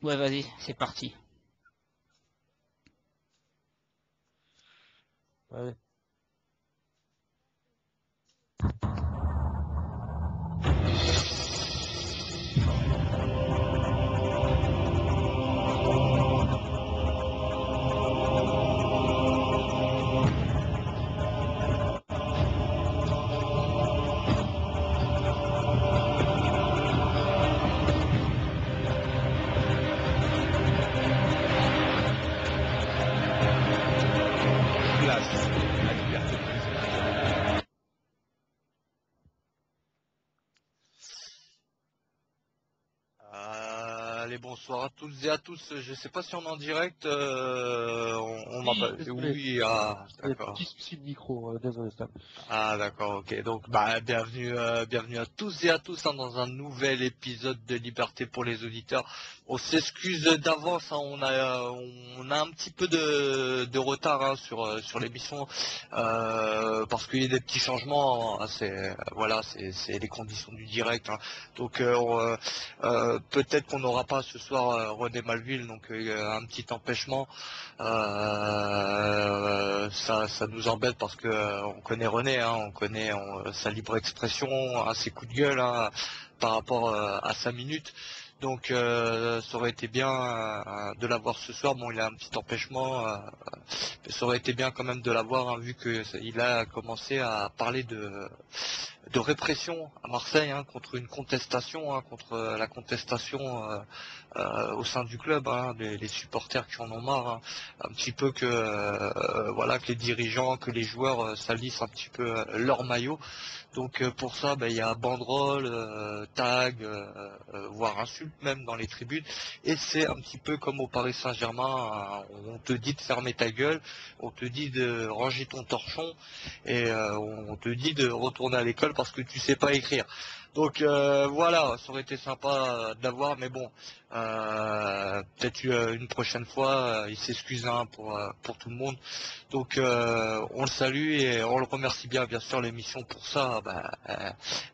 Ouais, vas-y, c'est parti. Ouais. Place à Liberté pour les auditeurs. Allez, bonsoir à toutes et à tous. Je sais pas si on est en direct. On m'a Oui, pas. désolé. Oui, ah, Il y a un petit d'accord. souci de micro, désolé Stan. Ah, d'accord, ok. Donc, bah, bienvenue à tous et à tous hein, dans un nouvel épisode de Liberté pour les auditeurs. On s'excuse d'avance, hein, on a un petit peu de retard hein, sur l'émission parce qu'il y a des petits changements. Hein, c'est les conditions du direct. Hein. Donc, peut-être qu'on n'aura pas ce soir René Malville, donc un petit empêchement. Ça nous embête parce que on connaît René, hein, on connaît sa libre expression, hein, ses coups de gueule hein, par rapport à sa minute. Donc ça aurait été bien de l'avoir ce soir. Bon, il a un petit empêchement. Ça aurait été bien quand même de l'avoir hein, vu que il a commencé à parler de répression à Marseille hein, contre une contestation, hein, contre la contestation au sein du club, hein, les supporters qui en ont marre, hein, un petit peu que voilà que les dirigeants, que les joueurs salissent un petit peu leur maillot. Donc pour ça, il y a banderole, tag, voire insulte même dans les tribunes. Et c'est un petit peu comme au Paris Saint-Germain, hein, on te dit de fermer ta gueule, on te dit de ranger ton torchon et on te dit de retourner à l'école parce que tu sais pas écrire. Donc voilà, ça aurait été sympa d'avoir, mais bon, peut-être une prochaine fois, il s'excuse hein, pour tout le monde. Donc on le salue et on le remercie bien sûr l'émission pour ça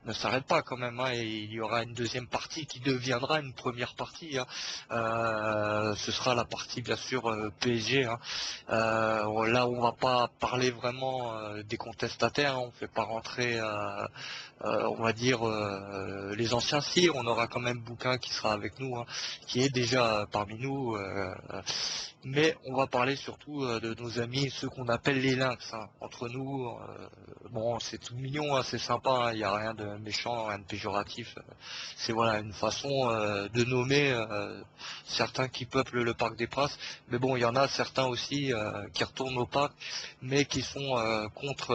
ne s'arrête pas quand même hein, et il y aura une deuxième partie qui deviendra une première partie hein. Ce sera la partie bien sûr PSG hein. Là on va pas parler vraiment des contestataires hein, on fait pas rentrer on va dire les anciens si on aura quand même Bouquin qui sera avec nous hein, qui est déjà parmi nous mais on va parler surtout de nos amis, ceux qu'on appelle les lynx. Hein. Entre nous, bon, c'est tout mignon, hein, c'est sympa, hein, il n'y a rien de méchant, rien de péjoratif. C'est voilà une façon de nommer certains qui peuplent le Parc des Princes. Mais bon, il y en a certains aussi qui retournent au parc, mais qui sont contre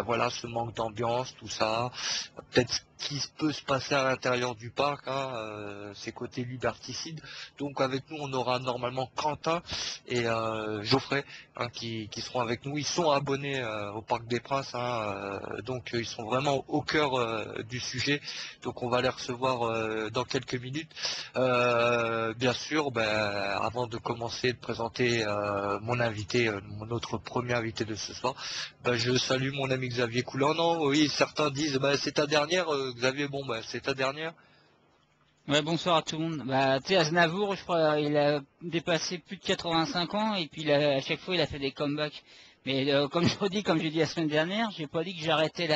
voilà, ce manque d'ambiance, tout ça. Peut-être ce qui peut se passer à l'intérieur du parc, hein, ces côtés liberticides. Donc avec nous, on aura normalement Quentin et Geoffrey hein, qui seront avec nous. Ils sont abonnés au Parc des Princes, hein, donc ils sont vraiment au cœur du sujet. Donc on va les recevoir dans quelques minutes. Bien sûr, avant de commencer de présenter mon invité, notre premier invité de ce soir, je salue mon ami Xavier Coulan. Non, oui, certains disent c'est ta dernière, Xavier. Bon, c'est ta dernière. Ouais, bonsoir à tout le monde. Bah, tu sais, Aznavour, je crois, il a dépassé plus de 85 ans et puis à chaque fois, il a fait des comebacks. Mais comme je redis, comme j'ai dit la semaine dernière, j'ai pas dit que j'arrêtais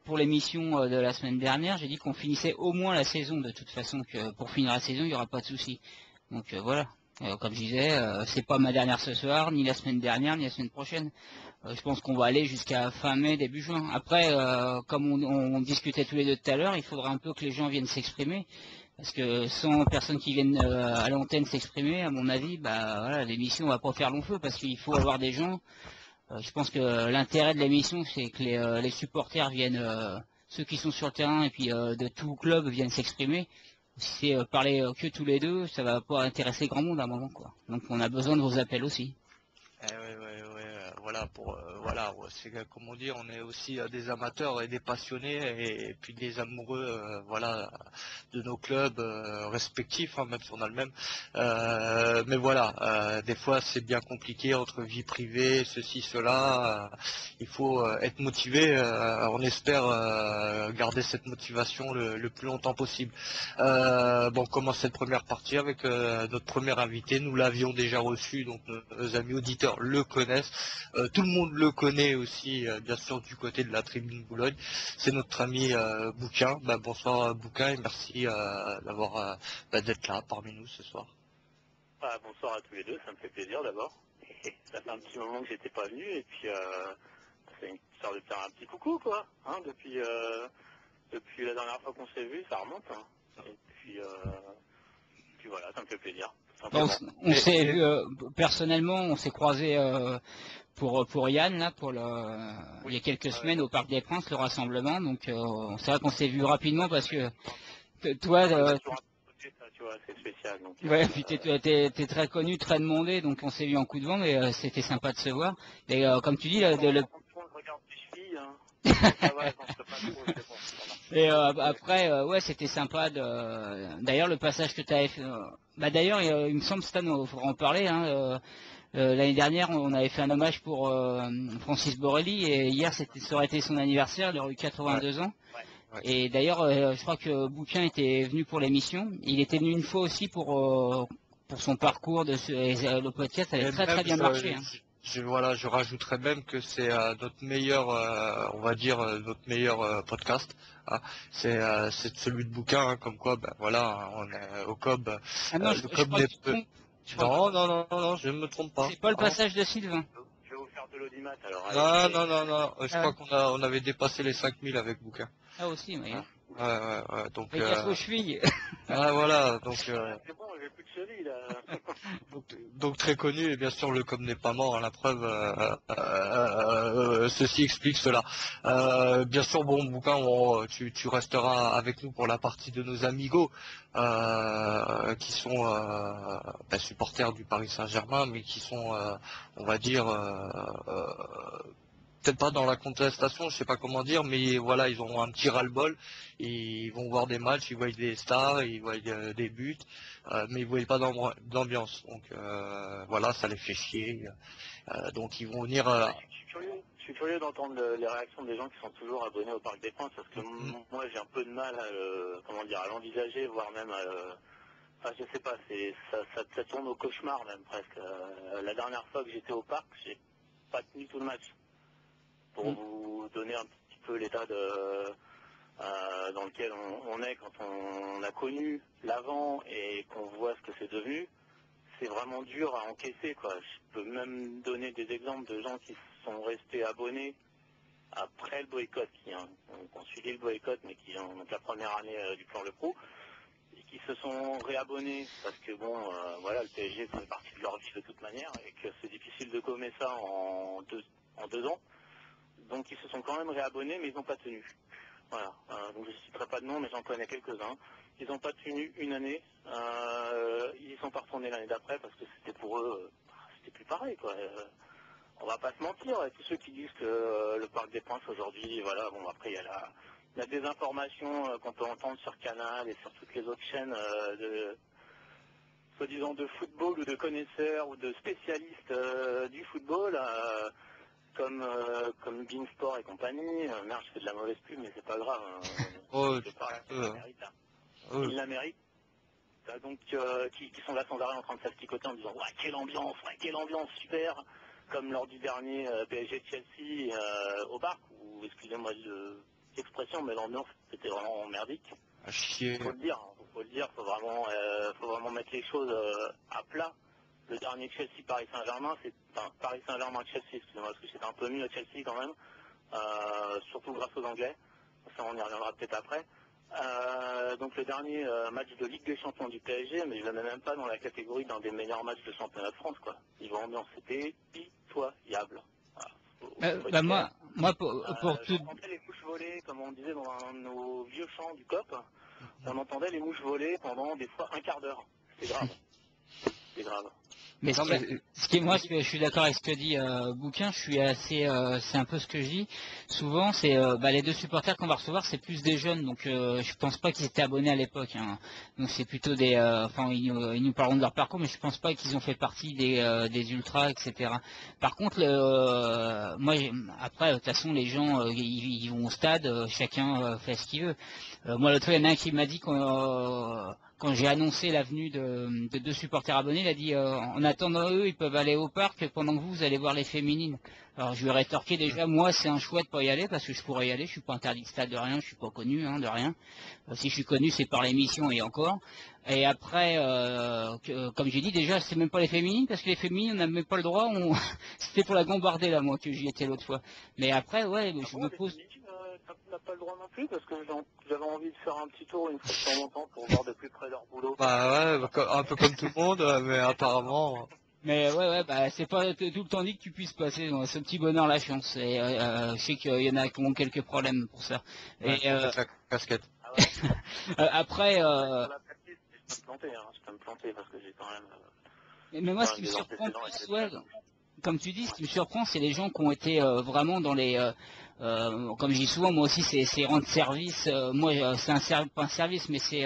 pour l'émission de la semaine dernière. J'ai dit qu'on finissait au moins la saison de toute façon, que pour finir la saison, il n'y aura pas de souci. Donc voilà. Comme je disais, c'est pas ma dernière ce soir, ni la semaine dernière, ni la semaine prochaine. Je pense qu'on va aller jusqu'à fin mai, début juin. Après, comme on discutait tous les deux tout à l'heure, il faudra un peu que les gens viennent s'exprimer. Parce que sans personnes qui viennent à l'antenne s'exprimer, à mon avis, voilà, l'émission va pas faire long feu parce qu'il faut avoir des gens. Je pense que l'intérêt de l'émission, c'est que les supporters viennent, ceux qui sont sur le terrain et puis de tout club viennent s'exprimer. Si c'est parler que tous les deux, ça va pas intéresser grand monde à un moment, quoi. Donc on a besoin de vos appels aussi. voilà, c'est comment dire, on est aussi des amateurs et des passionnés et puis des amoureux, voilà, de nos clubs respectifs, hein, même si on a le même. Mais voilà, des fois c'est bien compliqué entre vie privée, ceci, cela. Il faut être motivé. On espère garder cette motivation le plus longtemps possible. Bon, on commence cette première partie avec notre premier invité. Nous l'avions déjà reçu, donc nos amis auditeurs le connaissent. Tout le monde le connaît aussi, bien sûr, du côté de la tribune Boulogne. C'est notre ami Bouquin. Bonsoir Bouquin et merci d'être là parmi nous ce soir. Bonsoir à tous les deux, ça me fait plaisir d'abord. Ça fait un petit moment que j'étais pas venu et puis c'est une histoire de faire un petit coucou quoi. Hein, depuis la dernière fois qu'on s'est vu, ça remonte. Hein. Et puis voilà, ça me fait plaisir. On s'est vu personnellement, on s'est croisé pour Yann là, il y a quelques semaines au Parc des Princes, le rassemblement. Donc c'est vrai qu'on s'est vu rapidement parce que toi, c'est spécial. Donc, ouais, puis t'es très connu, très demandé, donc on s'est vu en coup de vent, mais c'était sympa de se voir. Et comme tu dis, regarde tes chevilles, hein. Ça va, j'en ferai pas trop, c'est bon. Et après, ouais, c'était sympa. D'ailleurs, le passage que tu avais fait. D'ailleurs, il me semble, Stan, il faudra en parler. Hein, l'année dernière, on avait fait un hommage pour Francis Borrelli, et hier, ça aurait été son anniversaire. Il aurait eu 82 ans. Ouais. Et d'ailleurs, je crois que Bouquin était venu pour l'émission. Il était venu une fois aussi pour son parcours et le podcast avait très bien marché. Hein. Je rajouterais même que c'est notre meilleur, on va dire notre meilleur podcast. Hein. C'est celui de Bouquin, hein, comme quoi, voilà, on est au COB. Ah non, le COB n'est pas. Non, je ne me trompe pas. C'est pas le passage de Sylvain. Je vais vous faire de l'audimat alors. Non. Je crois qu'on avait dépassé les 5000 avec Bouquin. Ah aussi, oui. Ouais. Donc. Fais gaffe aux chevilles. Voilà, donc. C'est bon, j'ai plus de chevilles là. donc très connu et bien sûr le COB n'est pas mort, hein, la preuve. Ceci explique cela. Bien sûr, bon Bouquin, tu resteras avec nous pour la partie de nos amigos qui sont supporters du Paris Saint-Germain, mais qui sont, on va dire. Peut-être pas dans la contestation, je sais pas comment dire, mais voilà, ils ont un petit ras-le-bol, ils vont voir des matchs, ils voient des stars, ils voient des buts, mais ils voient pas d'ambiance. Donc voilà, ça les fait chier. Donc ils vont venir. Je suis curieux d'entendre les réactions des gens qui sont toujours abonnés au Parc des Princes, parce que moi j'ai un peu de mal à l'envisager, voire même enfin je sais pas, ça tourne au cauchemar même presque. La dernière fois que j'étais au parc, j'ai pas tenu tout le match. Pour vous donner un petit peu l'état dans lequel on est quand on a connu l'avant et qu'on voit ce que c'est devenu, c'est vraiment dur à encaisser, quoi. Je peux même donner des exemples de gens qui sont restés abonnés après le boycott, qui ont suivi le boycott, mais qui ont donc la première année du plan Le Pro, et qui se sont réabonnés parce que voilà, le PSG fait partie de leur vie de toute manière et que c'est difficile de gommer ça en deux ans. Donc ils se sont quand même réabonnés, mais ils n'ont pas tenu. Voilà. Donc je ne citerai pas de nom, mais j'en connais quelques-uns. Ils n'ont pas tenu une année. Ils ne sont pas retournés l'année d'après parce que c'était pour eux, c'était plus pareil, quoi. On va pas se mentir. Et tous ceux qui disent que le Parc des Princes aujourd'hui, voilà, bon après il y a la désinformation qu'on peut entendre sur Canal et sur toutes les autres chaînes soi-disant de football ou de connaisseurs ou de spécialistes du football. Comme Beansport et compagnie, merde, je fais de la mauvaise pub, mais c'est pas grave. Ils la méritent. Donc, qui sont là sans arrêt en train de s'asticoter en disant ouais, quelle ambiance, super, comme lors du dernier PSG Chelsea au parc, où, excusez-moi l'expression, mais l'ambiance c'était vraiment merdique. Faut le dire, faut vraiment mettre les choses à plat. Le dernier Chelsea-Paris Saint-Germain, Paris Saint-Germain-Chelsea, excusez-moi, parce que c'était un peu mieux à Chelsea quand même, surtout grâce aux Anglais. Ça, on y reviendra peut-être après. Donc le dernier match de Ligue des Champions du PSG, mais je ne le mets même pas dans la catégorie d'un des meilleurs matchs de championnat de France, quoi. Niveau ambiance, c'était pitoyable. Voilà. Moi, pour tout... On entendait les mouches voler, comme on disait dans un de nos vieux chants du COP, on entendait les mouches voler pendant des fois un quart d'heure. C'est grave. C'est grave. Mais Non, mais moi, je suis d'accord avec ce que dit Bouquin. Je suis assez, c'est un peu ce que je dis. Souvent, c'est les deux supporters qu'on va recevoir, c'est plus des jeunes. Donc, je pense pas qu'ils étaient abonnés à l'époque. Hein. Donc, c'est plutôt des, ils nous parleront de leur parcours, mais je pense pas qu'ils ont fait partie des ultras, etc. Par contre, moi, après, de toute façon, les gens, ils vont au stade, chacun fait ce qu'il veut. Moi, l'autre fois, il y en a un qui m'a dit quand j'ai annoncé la venue de deux supporters abonnés, il a dit en attendant eux, ils peuvent aller au parc pendant que vous allez voir les féminines. Alors je lui ai rétorqué déjà, moi c'est un choix de pas y aller parce que je pourrais y aller, je suis pas interdit de stade de rien, je suis pas connu de rien. Si je suis connu, c'est par l'émission et encore. Et après, comme j'ai dit déjà, c'est même pas les féminines parce que les féminines on n'a même pas le droit. C'était pour la bombarder là, moi que j'y étais l'autre fois. Mais après, ouais, je me pose. T'as pas le droit non plus parce que j'avais envie de faire un petit tour une fois de temps en temps pour voir de plus près leur boulot. bah ouais, un peu comme tout le monde, mais apparemment. Mais ouais, c'est pas tout le temps dit que tu puisses passer dans ce petit bonheur la chance. Et je sais qu'il y en a qui ont quelques problèmes pour ça. Ouais, Et faut mettre la casquette. Ah ouais. après, Sur la pratique, je peux me planter, hein. Je peux me planter parce que j'ai quand même, mais moi, ce qui me des surprend antécédents avec plus, les ouais, stades. comme tu dis, ce qui me surprend, c'est les gens qui ont été vraiment dans les, comme je dis souvent, moi aussi, c'est rendre service. Moi, c'est pas un service, mais c'est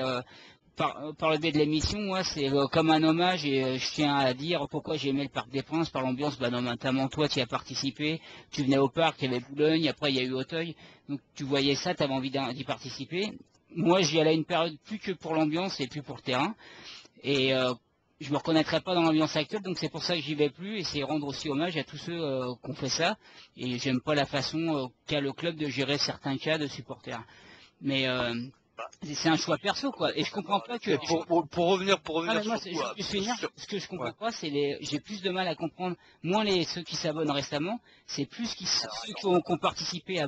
par le biais de l'émission, moi, c'est comme un hommage et je tiens à dire pourquoi j'ai aimé le Parc des Princes, par l'ambiance, notamment toi, tu y as participé, tu venais au parc, il y avait Boulogne, après il y a eu Auteuil, donc tu voyais ça, tu avais envie d'y participer. Moi, j'y allais à une période plus que pour l'ambiance et plus pour le terrain, et je me reconnaîtrais pas dans l'ambiance actuelle, donc c'est pour ça que j'y vais plus, et c'est rendre aussi hommage à tous ceux qui ont fait ça, et j'aime pas la façon qu'a le club de gérer certains cas de supporters. Mais Bah, c'est un choix perso, je quoi. Et suis je comprends d'accord pas avec que. Et toi, hein. pour Ah, revenir mais moi, surtout à, je finir. Ce que je ouais. comprends pas, c'est j'ai plus de mal à comprendre. Moins ceux qui s'abonnent récemment, c'est plus Alors ceux attends, qui ont participé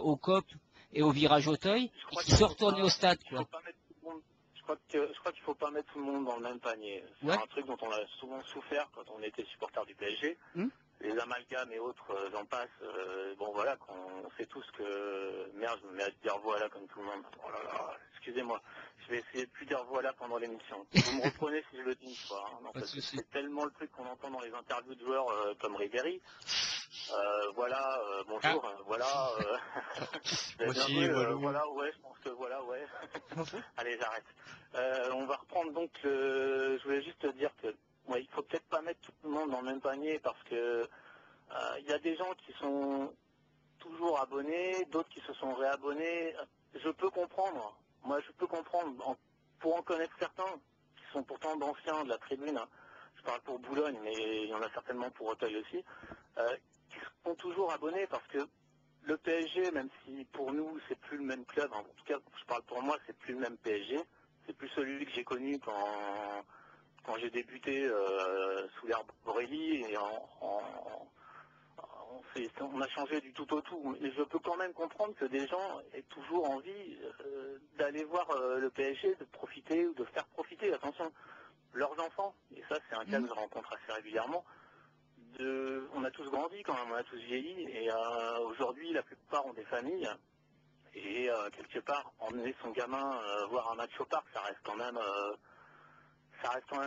au COP et au virage Auteuil je et crois qui qu'il sont faut retournés au pas, stade, il faut quoi. pas mettre tout le monde. Je crois qu'il faut pas mettre tout le monde dans le même panier. C'est Ouais. un truc dont on a souvent souffert quand on était supporter du PSG. Hmm. Les amalgames et autres, j'en passe. Bon voilà, on sait tous que merde, je me mets à dire voilà comme tout le monde. Oh là là, excusez-moi. Je vais essayer de plus dire voilà pendant l'émission. Vous me reprenez si je le dis une fois, hein. Non, Pas de parce que souci. c'est tellement le truc qu'on entend dans les interviews de joueurs comme Ribéry. Voilà, Ah. bonjour, voilà, vous avez Moi bien aussi, joué, Walou. voilà, ouais, je pense que voilà, ouais. Allez, j'arrête. On va reprendre donc, je voulais juste te dire que, ouais, il faut peut-être pas mettre tout le monde dans le même panier parce que il y a des gens qui sont toujours abonnés, d'autres qui se sont réabonnés. Je peux comprendre, moi je peux comprendre, pour en connaître certains qui sont pourtant d'anciens de la tribune, hein. Je parle pour Boulogne, mais il y en a certainement pour Auteuil aussi, qui sont toujours abonnés parce que le PSG, même si pour nous c'est plus le même club, hein, en tout cas je parle pour moi, c'est plus le même PSG, c'est plus celui que j'ai connu quand j'ai débuté sous l'ère Borelli et on a changé du tout au tout. Mais je peux quand même comprendre que des gens aient toujours envie d'aller voir le PSG, de profiter ou de faire profiter, attention, leurs enfants. Et ça, c'est un cas que je rencontre assez régulièrement. On a tous grandi quand même, on a tous vieilli. Et aujourd'hui, la plupart ont des familles. Et quelque part, emmener son gamin voir un match au parc, ça reste quand même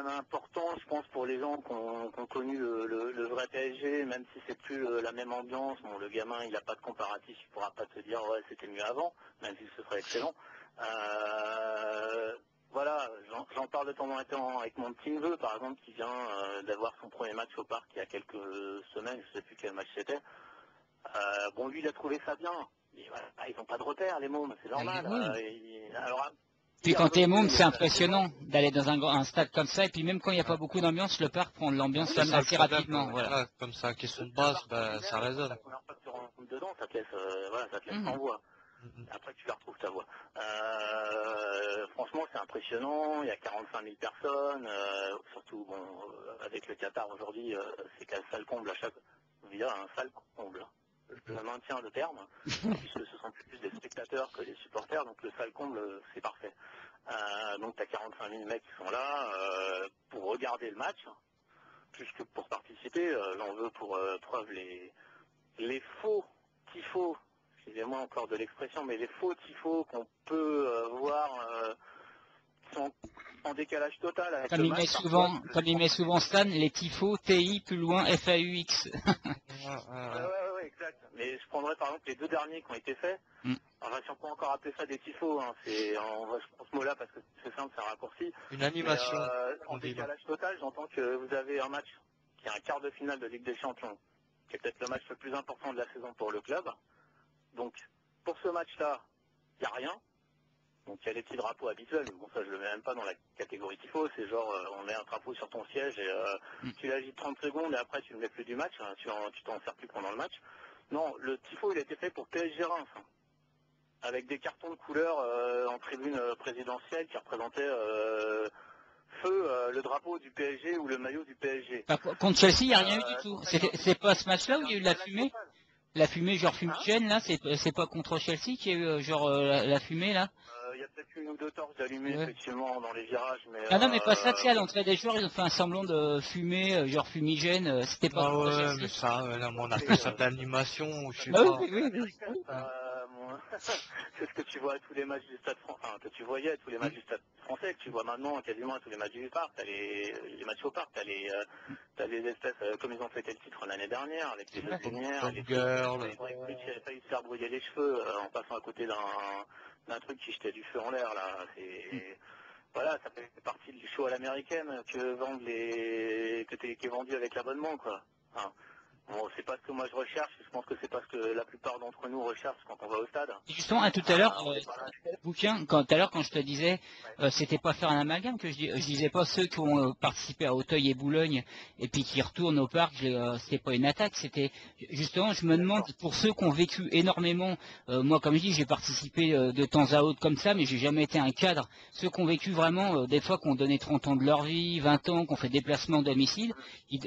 important, je pense, pour les gens qui ont connu le vrai PSG, même si c'est plus la même ambiance. Bon, le gamin, il n'a pas de comparatif, il ne pourra pas te dire ouais, c'était mieux avant, même si ce serait excellent. Voilà, j'en parle de temps en temps avec mon petit neveu, par exemple, qui vient d'avoir son premier match au parc il y a quelques semaines, je ne sais plus quel match c'était. Bon, lui, il a trouvé ça bien. Mais voilà, ils n'ont pas de repère, les mômes, c'est normal. Oui. Alors, Puis hier, quand t'es Montpellier, môme, il y c'est avait la saison. impressionnant d'aller dans un stade comme ça. Et puis même quand il n'y a pas beaucoup d'ambiance, le parc prend de l'ambiance C'est ça le assez problème. rapidement. Voilà. Voilà, comme ça, question de Le base, parc bah, ça ordinaire, et quand résonne. la première fois que tu rentres dedans, ça te laisse, voilà, ça te laisse Mhm. sans voix. Mhm. Après, tu la retrouves ta voix. Franchement, c'est impressionnant. Il y a 45 000 personnes. Surtout, bon, avec le Qatar aujourd'hui, c'est qu'un sale comble à chaque. On dirait un sale comble. Je maintiens le terme, puisque ce sont plus des spectateurs que des supporters, donc le sale comble, c'est parfait. Donc, tu as 45 000 mecs qui sont là pour regarder le match, plus que pour participer. J'en veux pour preuve les faux tifos, excusez-moi encore de l'expression, mais les faux tifos qu'on peut voir, qui sont en décalage total avec Comme le il met match. souvent, comme il met souvent Stan, les tifos, TI, plus loin, FAUX. Ouais, exact. Mais je prendrais par exemple les 2 derniers qui ont été faits. Mm. Enfin, si on peut encore appeler ça des tifos, hein, je prends ce mot-là parce que c'est simple, c'est un raccourci. Une Mais animation, en on dit. décalage total, j'entends que vous avez un match qui est un quart de finale de Ligue des Champions, qui est peut-être le match le plus important de la saison pour le club. Donc, pour ce match-là, il n'y a rien. Donc, il y a les petits drapeaux habituels. Bon, ça, je le mets même pas dans la catégorie tifo. C'est genre, on met un drapeau sur ton siège et tu l'agites 30 secondes et après, tu ne le mets plus du match. Hein, tu t'en sers plus pendant le match. Non, le tifo, il a été fait pour PSG Reims, hein, avec des cartons de couleur en tribune présidentielle qui représentaient le drapeau du PSG ou le maillot du PSG. Contre Chelsea, il n'y a rien eu du tout. Pour ça, il y a C'est pas ce match-là où il y a eu de la décalage fumée? total. La fumée, genre Hein? fumigène, là, c'est pas contre Chelsea qu'il y a eu la fumée, là? Il y a peut-être une ou 2 torches allumées Ouais. effectivement dans les virages, mais Ah non, mais pas ça, tu sais, à bon. l'entrée des joueurs, ils ont fait un semblant de fumée, genre fumigène, c'était pas Ah contre ouais, mais Chelsea. ça, là, on appelle ça de l'animation, ou je sais Bah pas. oui, oui, oui. C'est ce que tu vois à tous les matchs du stade français, enfin, que tu voyais à tous les matchs du stade français, que tu vois maintenant quasiment à tous les matchs du parc. T'as les matchs au parc, t'as les espèces, comme ils ont fêté le titre l'année dernière, avec les Ouais. lumières, les Girl. qui avait failli se faire brouiller les cheveux en passant à côté d'un truc qui jetait du feu en l'air là. Voilà, ça fait partie du show à l'américaine que vendent qui est vendu avec l'abonnement, quoi. Hein. Bon, c'est pas ce que moi je recherche, je pense que c'est pas ce que la plupart d'entre nous recherchent quand on va au stade. Et justement, tout à l'heure, On est pas là. bouquin, tout à l'heure, quand je te disais, c'était pas faire un amalgame que je disais pas ceux qui ont participé à Auteuil et Boulogne et puis qui retournent au parc, c'était pas une attaque, c'était justement, je me demande pour ceux qui ont vécu énormément, moi comme je dis, j'ai participé de temps à autre comme ça, mais j'ai jamais été un cadre. Ceux qui ont vécu vraiment, des fois, qui ont donné 30 ans de leur vie, 20 ans, qui ont fait déplacement domicile,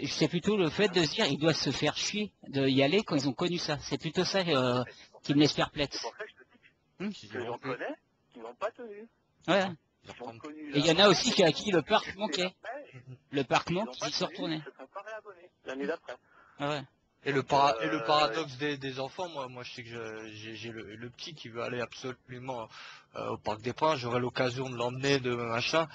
c'est plutôt le fait de se dire, ils doivent se faire chier de y aller quand ils ont connu ça. C'est plutôt ça qui me laisse perplexe. C'est pour ça que je te dis que j'en connais qui n'ont pas tenu. Ouais. Qui ont connu Et il y en a aussi à qui le parc et manquait. après, Le parc ils manque, n'ont pas ils se tenu, retournaient. ils se sont pas réabonnés l'année d'après. Ah ouais. Et Donc, le paradoxe des enfants, moi je sais que j'ai le petit qui veut aller absolument au Parc des Princes, j'aurai l'occasion de l'emmener, de machin.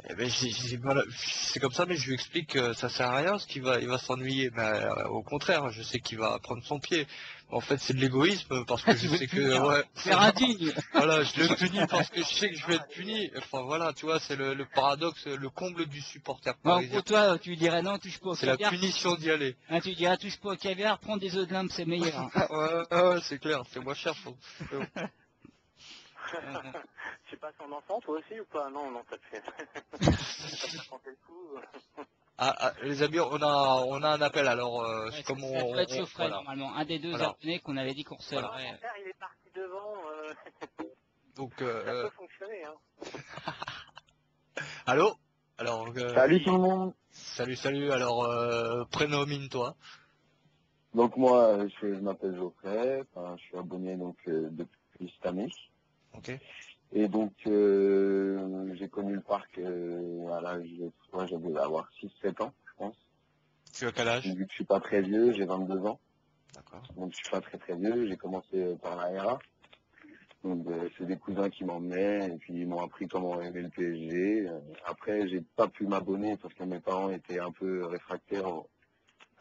Eh ben, c'est comme ça, mais je lui explique que ça sert à rien, parce qu'il il va s'ennuyer. Mais au contraire, je sais qu'il va prendre son pied. En fait, c'est de l'égoïsme, parce que Tu je veux sais le que punir. ouais, Faire indigne. voilà, je le punis parce que je sais que je vais être puni. Enfin voilà, tu vois, c'est le paradoxe, le comble du supporter Ouais, en parisien. gros, toi, tu lui dirais non, touche pas au C'est la caviar. punition d'y aller. Hein, tu lui dirais touche pas au caviar, prends des œufs de limbe, c'est meilleur. Ouais, c'est clair, c'est moins cher. Tu passes en enfant toi aussi ou pas? Non, ça te fait. Ça te fait tenter le coup. Les amis, on a un appel, alors Ouais, comme ça doit être Geoffrey, voilà. normalement. Un des deux Voilà. abonnés qu'on avait dit qu'on recevrait. Mon père, il est parti devant. Donc, Ça peut fonctionner, hein. allô. Alors, Salut tout le monde. salut. Alors, prénomine-toi. Donc moi, je m'appelle Geoffrey. Enfin, je suis abonné donc depuis cette année. Ok. Et donc j'ai connu le parc à l'âge, moi j'avais avoir 6-7 ans, je pense. Tu as quel âge? Vu que je suis pas très vieux, j'ai 22 ans. D'accord. Donc je suis pas très vieux. J'ai commencé par la RA. Donc c'est des cousins qui m'emmenaient et puis ils m'ont appris comment aimer le PSG. Après, j'ai pas pu m'abonner parce que mes parents étaient un peu réfractaires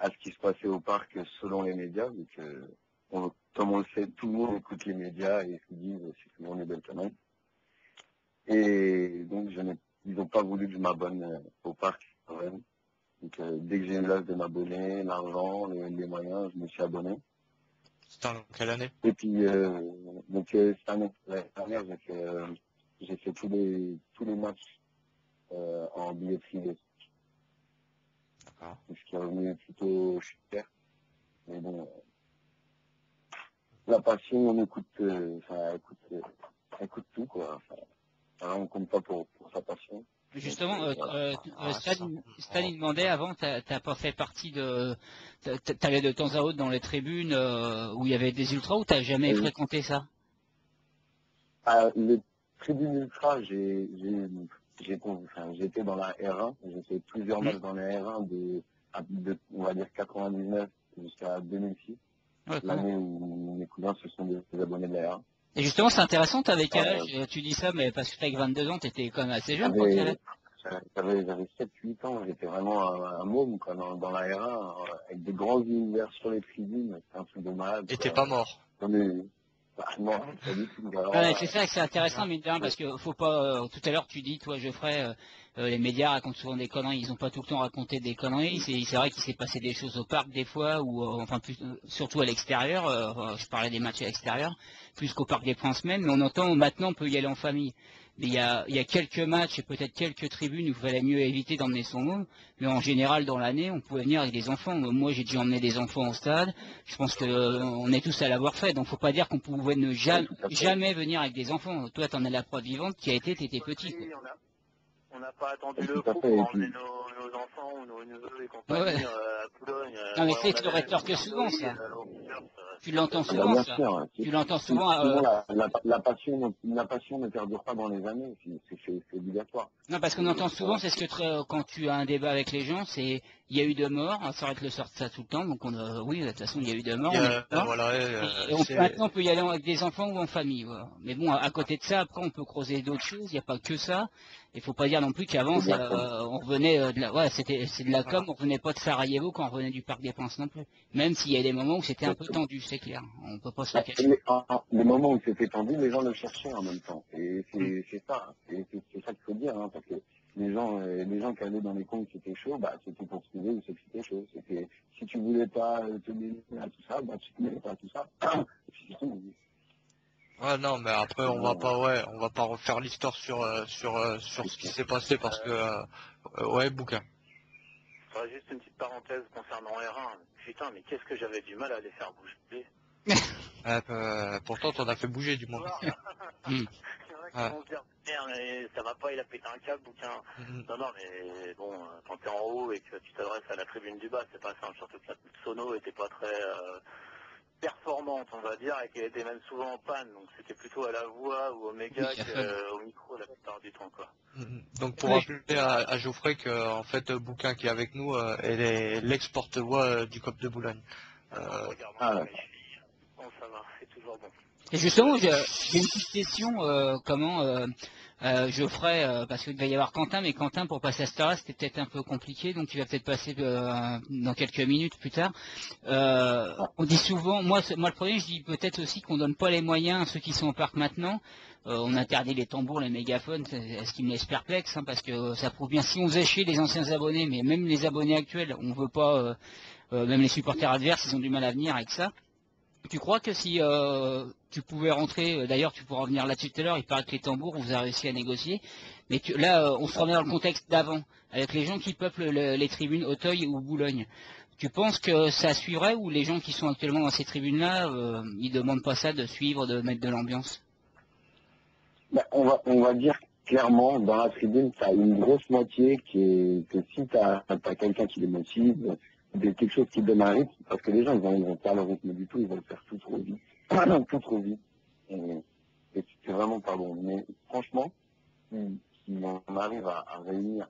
à ce qui se passait au parc selon les médias. Donc, comme on le sait, tout le monde écoute les médias et se dit c'est tout le monde est belle quand même. Et donc ils n'ont pas voulu que je m'abonne au parc quand même. Donc dès que j'ai eu l'âge de m'abonner, l'argent, les moyens, je me suis abonné. C'était en quelle année? Et puis donc cette année, l'année dernière, j'ai fait tous les matchs en billetterie. D'accord. Ce qui est revenu plutôt cher. Mais bon, la passion, on écoute, écoute tout, quoi. Enfin, on compte pas pour sa passion. Justement, Stan, ça, il demandait avant, t'as pas fait partie t'allais de temps à autre dans les tribunes où il y avait des ultras ou t'as jamais Oui. fréquenté ça? Les tribunes ultra, j'ai été dans la R1, j'ai fait plusieurs matchs dans la R1 de on va dire 99 jusqu'à 2006, Ouais, l'année où mes cousins se sont des abonnés de la R1. Et justement, c'est intéressant, t'avais quel âge? Tu dis ça, mais parce que t'avais 22 ans, t'étais quand même assez jeune quand tu y allais. J'avais 7-8 ans, j'étais vraiment un môme quoi, dans la R1, avec des grands univers sur les tribunes, c'était un truc de malade. Et t'es pas mort. Non, pas du tout. Alors, Ouais, c'est ça que c'est intéressant, mais bien, parce que faut pas. Tout à l'heure, tu dis, toi, Geoffrey, les médias racontent souvent des conneries. Ils ont pas tout le temps raconté des conneries. C'est vrai qu'il s'est passé des choses au parc des fois, ou enfin plus, surtout à l'extérieur. Je parlais des matchs à l'extérieur, plus qu'au Parc des Princes même. Mais on entend maintenant, on peut y aller en famille. Mais il y a quelques matchs et peut-être quelques tribunes où il fallait mieux éviter d'emmener son môme. Mais en général, dans l'année, on pouvait venir avec des enfants. Moi, j'ai déjà emmené des enfants au stade. Je pense que on est tous à l'avoir fait. Donc, faut pas dire qu'on pouvait ne jamais venir avec des enfants. Toi, t'en es la preuve vivante qui a été, t'étais petit, quoi. On n'a pas attendu le tout à coup fait. pour emmener nos enfants ou nos neveux et compagnie Ouais. à Boulogne. Non, mais Ouais, c'est on que tu avait rétorques souvent, ça. au Surf, Tu l'entends Ah bah, souvent, bien ça. sûr. Hein. Tu l'entends souvent. Sinon, la passion ne perdure pas dans les années. C'est obligatoire. Non, parce qu'on entend souvent, c'est ce que quand tu as un débat avec les gens, c'est il y a eu de morts, ça va être le sort de ça tout le temps, donc oui, de toute façon, il y a eu de morts. Voilà, Et maintenant, on peut y aller avec des enfants ou en famille. Voilà. Mais bon, à côté de ça, après, on peut creuser d'autres choses, il n'y a pas que ça. Il faut pas dire non plus qu'avant, on revenait de la... Ouais, c'est de la com, on revenait pas de Sarajevo quand on revenait du Parc des Princes non plus. Même s'il y a des moments où c'était un peu tendu, c'est clair. On peut pas se le cacher. Les moments où c'était tendu, les gens le cherchaient en même temps. Et c'est ça. Et c'est ça qu'il faut dire, hein, parce que les gens qui allaient dans les coins où c'était chaud, bah, c'était pour trouver où c'était chaud. C'était, si tu voulais pas te mêler à tout ça, bah, tu te mêlais pas à tout ça. Ouais, non, mais après on va pas refaire l'histoire sur ce qui s'est passé parce que ouais, bouquin. Juste une petite parenthèse concernant R1. Putain, mais qu'est-ce que j'avais du mal à les faire bouger. Pourtant t'en as fait bouger du moins. Il y en a qui vont se dire, merde, mais ça va pas, il a pété un câble, bouquin. Non, non, mais bon, quand t'es en haut et que tu t'adresses à la tribune du bas, c'est pas simple, surtout que la sono était pas très performante, on va dire, et qu'elle était même souvent en panne, donc c'était plutôt à la voix ou au méga qu'au micro la plupart du temps, quoi. Donc pour rappeler à Geoffrey que en fait bouquin qui est avec nous est l'ex-porte-voix du COP de Boulogne. Bon, ça va, c'est toujours bon. Et justement, j'ai une petite question, Geoffrey, parce qu'il va y avoir Quentin, mais Quentin, pour passer à cette heure-là, c'était peut-être un peu compliqué, donc tu vas peut-être passer dans quelques minutes plus tard. On dit souvent, moi le premier, je dis peut-être aussi qu'on donne pas les moyens à ceux qui sont au parc maintenant. On interdit les tambours, les mégaphones, c'est ce qui me laisse perplexe, hein, parce que ça prouve bien, si on faisait chier les anciens abonnés, mais même les abonnés actuels, on veut pas, même les supporters adverses, ils ont du mal à venir avec ça. Tu crois que si tu pouvais rentrer, d'ailleurs tu pourras revenir là-dessus tout à l'heure, il paraît que les tambours, vous avez réussi à négocier, mais là on se remet dans le contexte d'avant, avec les gens qui peuplent les tribunes Auteuil ou Boulogne. Tu penses que ça suivrait ou les gens qui sont actuellement dans ces tribunes-là, ils demandent pas ça de suivre, de mettre de l'ambiance? On va dire clairement, dans la tribune, tu as une grosse moitié que si tu as quelqu'un qui les motive, quelque chose qui donne un rythme, parce que les gens, ils vont pas le rythme du tout, ils vont le faire tout trop vite. Tout trop vite. Et c'est vraiment pas bon. Mais franchement, si on arrive à réunir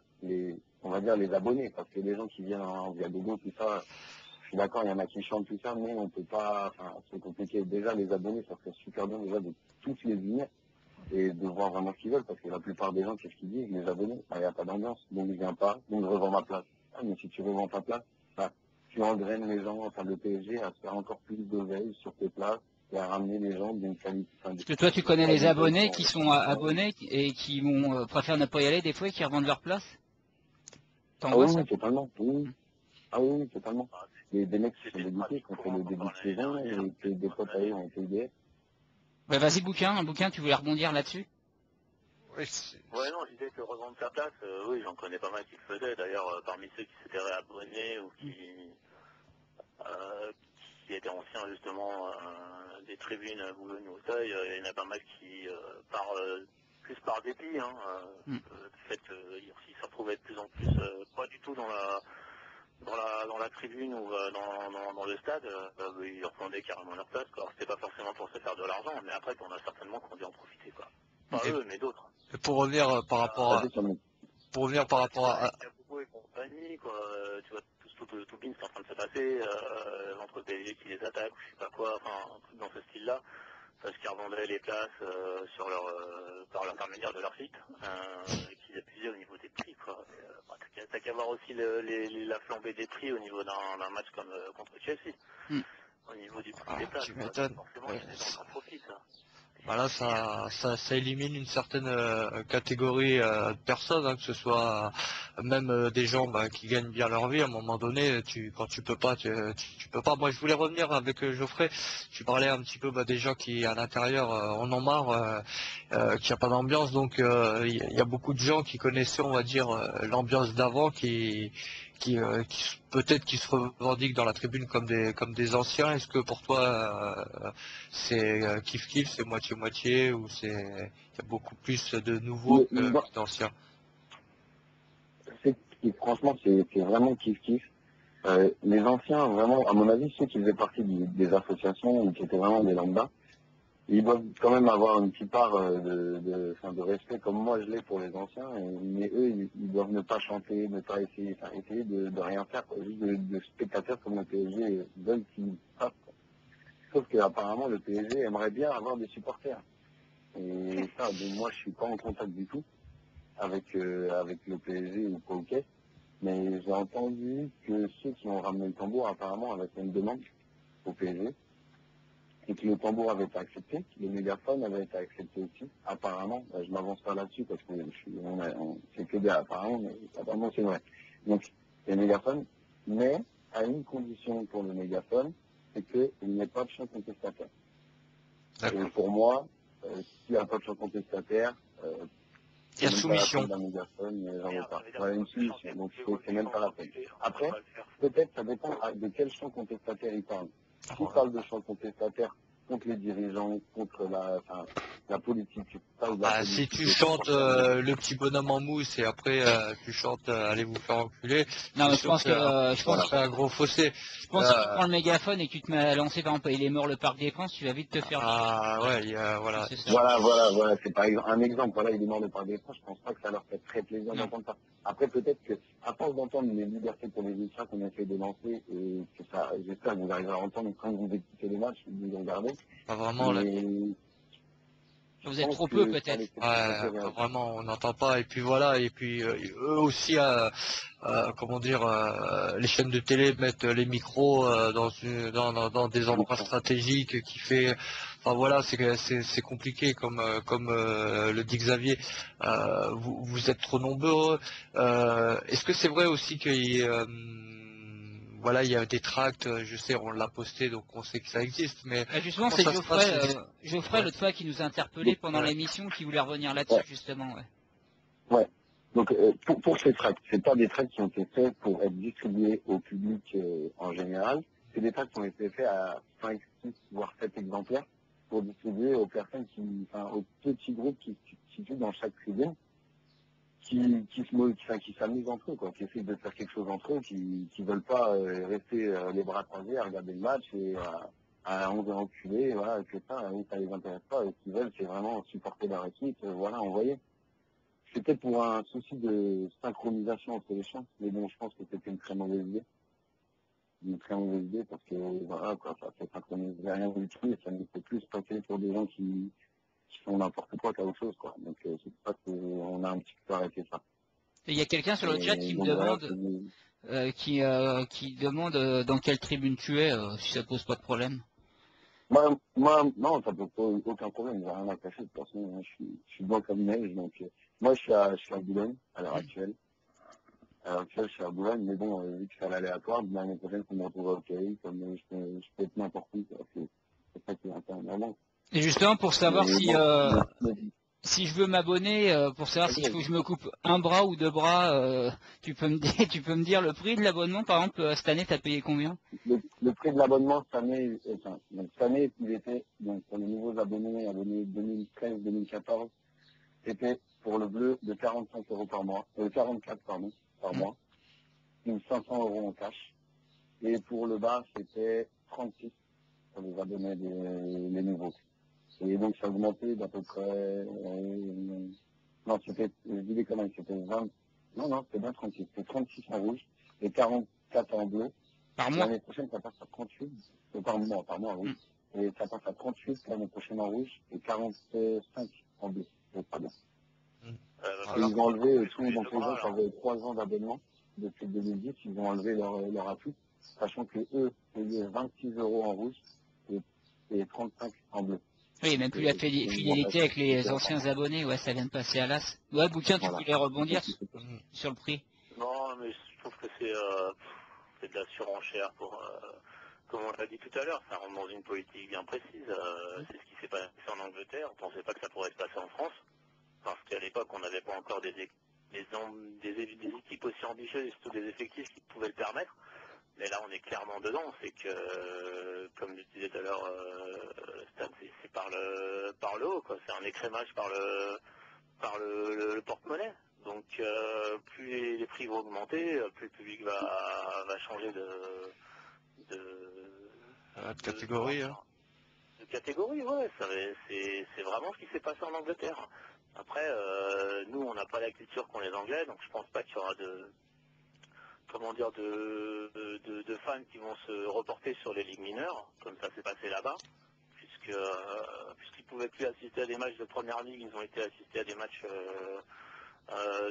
on va dire les abonnés, parce que les gens qui viennent en Viagogo, tout ça, je suis d'accord, il y en a qui chantent tout ça, mais on peut pas, c'est compliqué. Déjà, les abonnés, ça serait super bien déjà de tous les unir et de voir vraiment ce qu'ils veulent, parce que la plupart des gens, qu'est-ce qu'ils disent, les abonnés, il n'y a pas d'ambiance, donc je viens pas, donc je revends ma place. Ah, mais si tu revends ta place, tu engraines les gens, enfin le PSG, à se faire encore plus de veille sur tes places et à ramener les gens d'une qualité. Parce que toi, tu connais les abonnés qui sont abonnés et qui vont préfèrent ne pas y aller des fois et qui revendent leur place? Ah oui, totalement. Oui. Ah oui, totalement. Des mecs qui sont dégoûtés quand c'est le début de saison et que des potes à eux ont été idées. Ouais, vas-y, bouquin, tu voulais rebondir là-dessus? Ouais, non, je disais que revendre sa place, oui, j'en connais pas mal qui le faisaient. D'ailleurs, parmi ceux qui s'étaient réabonnés ou qui étaient anciens, justement, des tribunes à Boulogne ou Auteuil, il y en a pas mal qui, plus par dépit, hein, le fait qu'ils se retrouvaient de plus en plus, pas du tout dans la tribune ou dans le stade, ils reprenaient carrément leur place, quoi. Alors, c'était pas forcément pour se faire de l'argent, mais après, on a certainement qu'on dû en profiter, quoi. Pas eux, mais d'autres. Et pour revenir par rapport à Kabogo et compagnie, quoi. Tu vois, tout bien, c'est en train de se passer, entre le PSG qui les attaque, ou je sais pas quoi, enfin, un truc dans ce style-là, parce qu'ils revendraient les places par l'intermédiaire de leur site, et qu'ils abusaient au niveau des prix, quoi. quoi. Bah, t'as qu'à voir aussi la flambée des prix au niveau d'un match comme contre Chelsea. Mm. Au niveau du prix des places, Tu quoi. m'étonnes. Forcément, il y a des gens qui en profitent. Voilà, ça élimine une certaine catégorie de personnes, hein, que ce soit même des gens qui gagnent bien leur vie. À un moment donné, quand tu peux pas, tu peux pas. Moi, je voulais revenir avec Geoffrey. Tu parlais un petit peu des gens qui, à l'intérieur, en ont marre, qu'il n'y a pas d'ambiance. Donc, il y a beaucoup de gens qui connaissaient, on va dire, l'ambiance d'avant, qui peut-être qui se revendiquent dans la tribune comme des anciens. Est-ce que pour toi, c'est kiff-kiff, c'est moitié-moitié, ou il y a beaucoup plus de nouveaux que Bon, d'anciens? franchement, c'est vraiment kiff-kiff. Les anciens, vraiment, à mon avis, ceux qui faisaient partie des associations ou qui étaient vraiment des lambda, ils doivent quand même avoir une petite part de respect comme moi je l'ai pour les anciens, mais eux, ils doivent ne pas chanter, ne pas essayer, essayer de rien faire, quoi, juste de spectateurs comme le PSG veulent qu'ils fassent. Sauf qu'apparemment, le PSG aimerait bien avoir des supporters. Et ça, moi, je suis pas en contact du tout avec le PSG ou quoi, mais j'ai entendu que ceux qui ont ramené le tambour, apparemment, avaient fait une demande au PSG, et que le tambour avait été accepté, le mégaphone avait été accepté aussi. Apparemment, je m'avance pas là-dessus parce que c'est que des apparemment, mais apparemment c'est vrai. Donc, les mégaphones, mais à une condition pour le mégaphone, c'est qu'il n'y ait pas de chant contestataire. Et pour moi, s'il n'y a pas de chant contestataire, Il y a c'est même pas la soumission. peine d'un mégaphone, mais j'en veux pas. Ça veut dire Voilà, qu'on une peut soumission, chanter donc toutes les c'est même pas la peine. religions, on Après, va le faire. peut-être ça dépend de quel champ contestataire il parle. S'il parle de champ contestataire contre les dirigeants, contre la politique, pas de la Si politique, tu chantes le petit bonhomme en mousse et après tu chantes allez vous faire enculer, Non, c'est mais sûr que je ça fait un gros fossé. je pense que si tu prends le mégaphone et que tu te mets à lancer, par exemple, il est mort le Parc des Princes, tu vas vite te faire Ouais, voilà. c'est ça. Voilà, c'est par exemple un exemple. Voilà, il est mort de par des France. Je pense pas que ça leur fait très plaisir Non. d'entendre ça. Après, peut-être que, à force d'entendre les libertés pour les étudiants qu'on essaie de lancer, et que ça, j'espère que vous arriverez à entendre quand vous écoutez les matchs, vous regardez. Pas vraiment là. Mais Vous je êtes pense trop peu que ça peut-être. les fait plus Ouais, intérêt. vraiment, on n'entend pas. Et puis voilà, et puis eux aussi, comment dire, les chaînes de télé mettent les micros dans des endroits stratégiques qui fait. Enfin voilà, c'est compliqué comme le dit Xavier. Vous êtes trop nombreux. Est-ce que c'est vrai aussi que voilà, il y a des tracts, je sais, on l'a posté, donc on sait que ça existe, mais Justement, comment c'est ça se passe? Geoffrey Ouais. l'autre fois qui nous a interpellé pendant Ouais. l'émission, qui voulait revenir là-dessus Ouais. justement. Ouais. Ouais. Donc, pour ces tracts, c'est pas des tracts qui ont été faits pour être distribués au public en général. C'est des tracts qui ont été faits à 5, 6, voire 7 exemplaires pour distribuer aux personnes aux petits groupes qui se situent dans chaque tribune, qui s'amusent entre eux, quoi, qui essaient de faire quelque chose entre eux, qui veulent pas rester les bras croisés à regarder le match et à 11 heures enculés, voilà, que ça les intéresse pas. Et ce qu'ils veulent, c'est vraiment supporter leur équipe, voilà, envoyer. C'était pour un souci de synchronisation entre les champs, mais bon, je pense que c'était une très mauvaise idée. Une très mauvaise idée parce que, voilà, quoi, ça fait synchroniser rien du tout et ça ne peut plus passer pour des gens qui font n'importe quoi qu'à autre chose, quoi. Donc, c'est pour ça qu'on a un petit peu arrêté ça. Et il y a quelqu'un sur le chat qui me Donc, voilà, demande, qui demande dans quelle tribune tu es, si ça pose pas de problème. moi, non, ça peut pas aucun problème, j'ai rien à cacher. De toute façon, je suis dans le neige, donc, moi, je suis à Boulogne, à l'heure actuelle. Alors, actuelle, je suis à Boulogne, mais bon, vu que c'est à l'aléatoire, l'année prochaine, je me retrouve au Pays, comme je peux être n'importe où, quoi. C'est ça qui est intéressant. Et justement, pour savoir Mais si, bon, si je veux m'abonner, pour savoir s'il faut que je me coupe un bras ou deux bras, tu peux me dire, tu peux me dire le prix de l'abonnement, par exemple, cette année, t'as payé combien? le prix de l'abonnement cette année, donc cette année, il était, donc pour les nouveaux abonnés 2013-2014, c'était pour le bleu de 45 euros par mois, 44 pardon, par mois, donc 500 euros en cash. Et pour le bas, c'était 36 pour les abonnés les nouveaux. Et donc ça a augmenté d'à peu près, non, je dis des conneries, c'était 20, non, c'était bien 36, c'était 36 en rouge et 44 en bleu. Par mois? L'année prochaine, ça passe à 38, par mois, oui. Et ça passe à 38 l'année prochaine en rouge et 45 en bleu. C'est pas bien. Va falloir Ils ont enlevé qu'on tout, les donc deux les bras, gens qui là. avaient 3 ans d'abonnement depuis 2010, ils ont enlevé leur atout, sachant que eux payaient 26 euros en rouge et 35 en bleu. Oui, même plus la C'est une fidélité avec les augmentation anciens abonnés, ouais, ça vient de passer à l'as. Ouais, Bouquin, tu Voilà. voulais rebondir Mhm. sur le prix. Non, mais je trouve que c'est de la surenchère pour, comme on l'a dit tout à l'heure, ça rentre dans une politique bien précise. C'est ce qui s'est passé en Angleterre. On ne pensait pas que ça pourrait se passer en France, parce qu'à l'époque, on n'avait pas encore des équipes aussi ambitieuses et surtout des effectifs qui pouvaient le permettre. Mais là, on est clairement dedans. C'est que, comme je disais tout à l'heure, Stan, c'est par le haut, quoi. C'est un écrémage par le porte-monnaie. Donc, plus les prix vont augmenter, plus le public va changer De catégorie, hein. de catégorie. Ouais, c'est vraiment ce qui s'est passé en Angleterre. Après, nous, on n'a pas la culture qu'ont les Anglais, donc je pense pas qu'il y aura de fans qui vont se reporter sur les ligues mineures, comme ça s'est passé là-bas, puisqu'ils pouvaient plus assister à des matchs de première ligue, ils ont été assistés à des matchs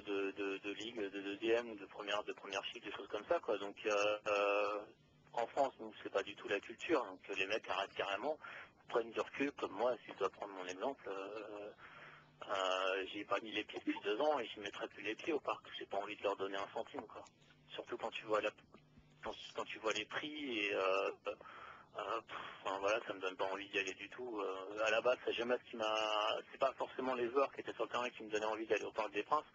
de ligue, de deuxième ou de première chic, des choses comme ça, quoi. Donc en France, nous, c'est pas du tout la culture, donc les mecs arrêtent carrément, prennent du recul, comme moi, si je dois prendre mon exemple. J'y ai pas mis les pieds depuis 2 ans et je mettrai plus les pieds au parc. J'ai pas envie de leur donner un centime, quoi. Surtout quand tu vois quand tu vois les prix et enfin, voilà, ça me donne pas envie d'y aller du tout. À la base, c'est pas forcément les joueurs qui étaient sur le terrain qui me donnaient envie d'aller au Parc des Princes.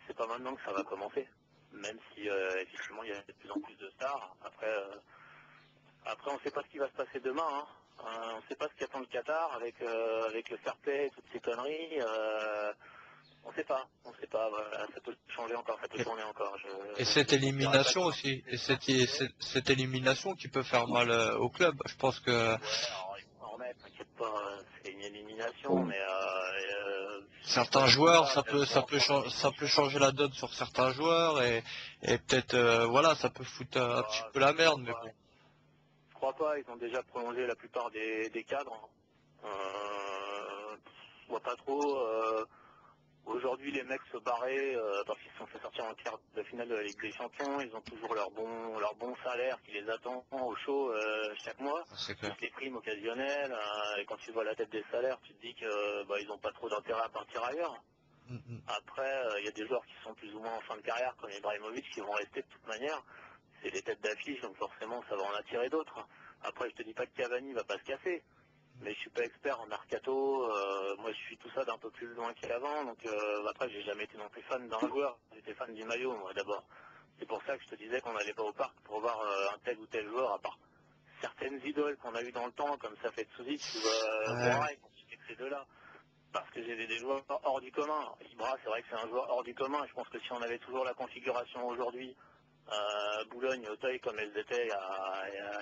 C'est pas maintenant que ça va commencer. Même si effectivement il y a de plus en plus de stars. Après, on ne sait pas ce qui va se passer demain. Hein. On ne sait pas ce qu'attend le Qatar avec le fair play et toutes ces conneries. On ne sait pas. Voilà, ça peut changer encore, ça peut tourner encore. Et cette Je ne dirais pas élimination que aussi, et c'est parfait. cette élimination qui peut faire mal au club. Je pense que Ouais, alors il faut en remettre, t'inquiète pas, c'est une élimination, mais je sais pas certains du tout joueurs, là, quel joueur prendra les ça peut touches. changer la donne sur certains joueurs et peut-être voilà, ça peut foutre un petit peu la Je merde, crois mais pas. bon. Je crois pas, ils ont déjà prolongé la plupart des cadres. Je vois pas trop. Aujourd'hui, les mecs se barraient parce qu'ils se sont fait sortir en quart de finale de la Ligue des Champions. Ils ont toujours leur bon salaire qui les attend au chaud chaque mois. C'est Plus clair. les primes occasionnelles. Et quand tu vois la tête des salaires, tu te dis que ils n'ont pas trop d'intérêt à partir ailleurs. Mm. Après, il y a des joueurs qui sont plus ou moins en fin de carrière, comme Ibrahimovic, qui vont rester de toute manière. C'est des têtes d'affiche, donc forcément, ça va en attirer d'autres. Après, je te dis pas que Cavani va pas se casser. Mais je suis pas expert en mercato, moi je suis tout ça d'un peu plus loin qu'avant, donc après j'ai jamais été non plus fan d'un joueur, j'étais fan du maillot moi d'abord. C'est pour ça que je te disais qu'on n'allait pas au parc pour voir un tel ou tel joueur, à part certaines idoles qu'on a eues dans le temps, comme ça fait Souzic ou Ouais. Boirail, pour citer que ces deux-là. Parce que j'ai des joueurs hors du commun. Ibra, c'est vrai que c'est un joueur hors du commun, je pense que si on avait toujours la configuration aujourd'hui, Boulogne et Auteuil comme elles étaient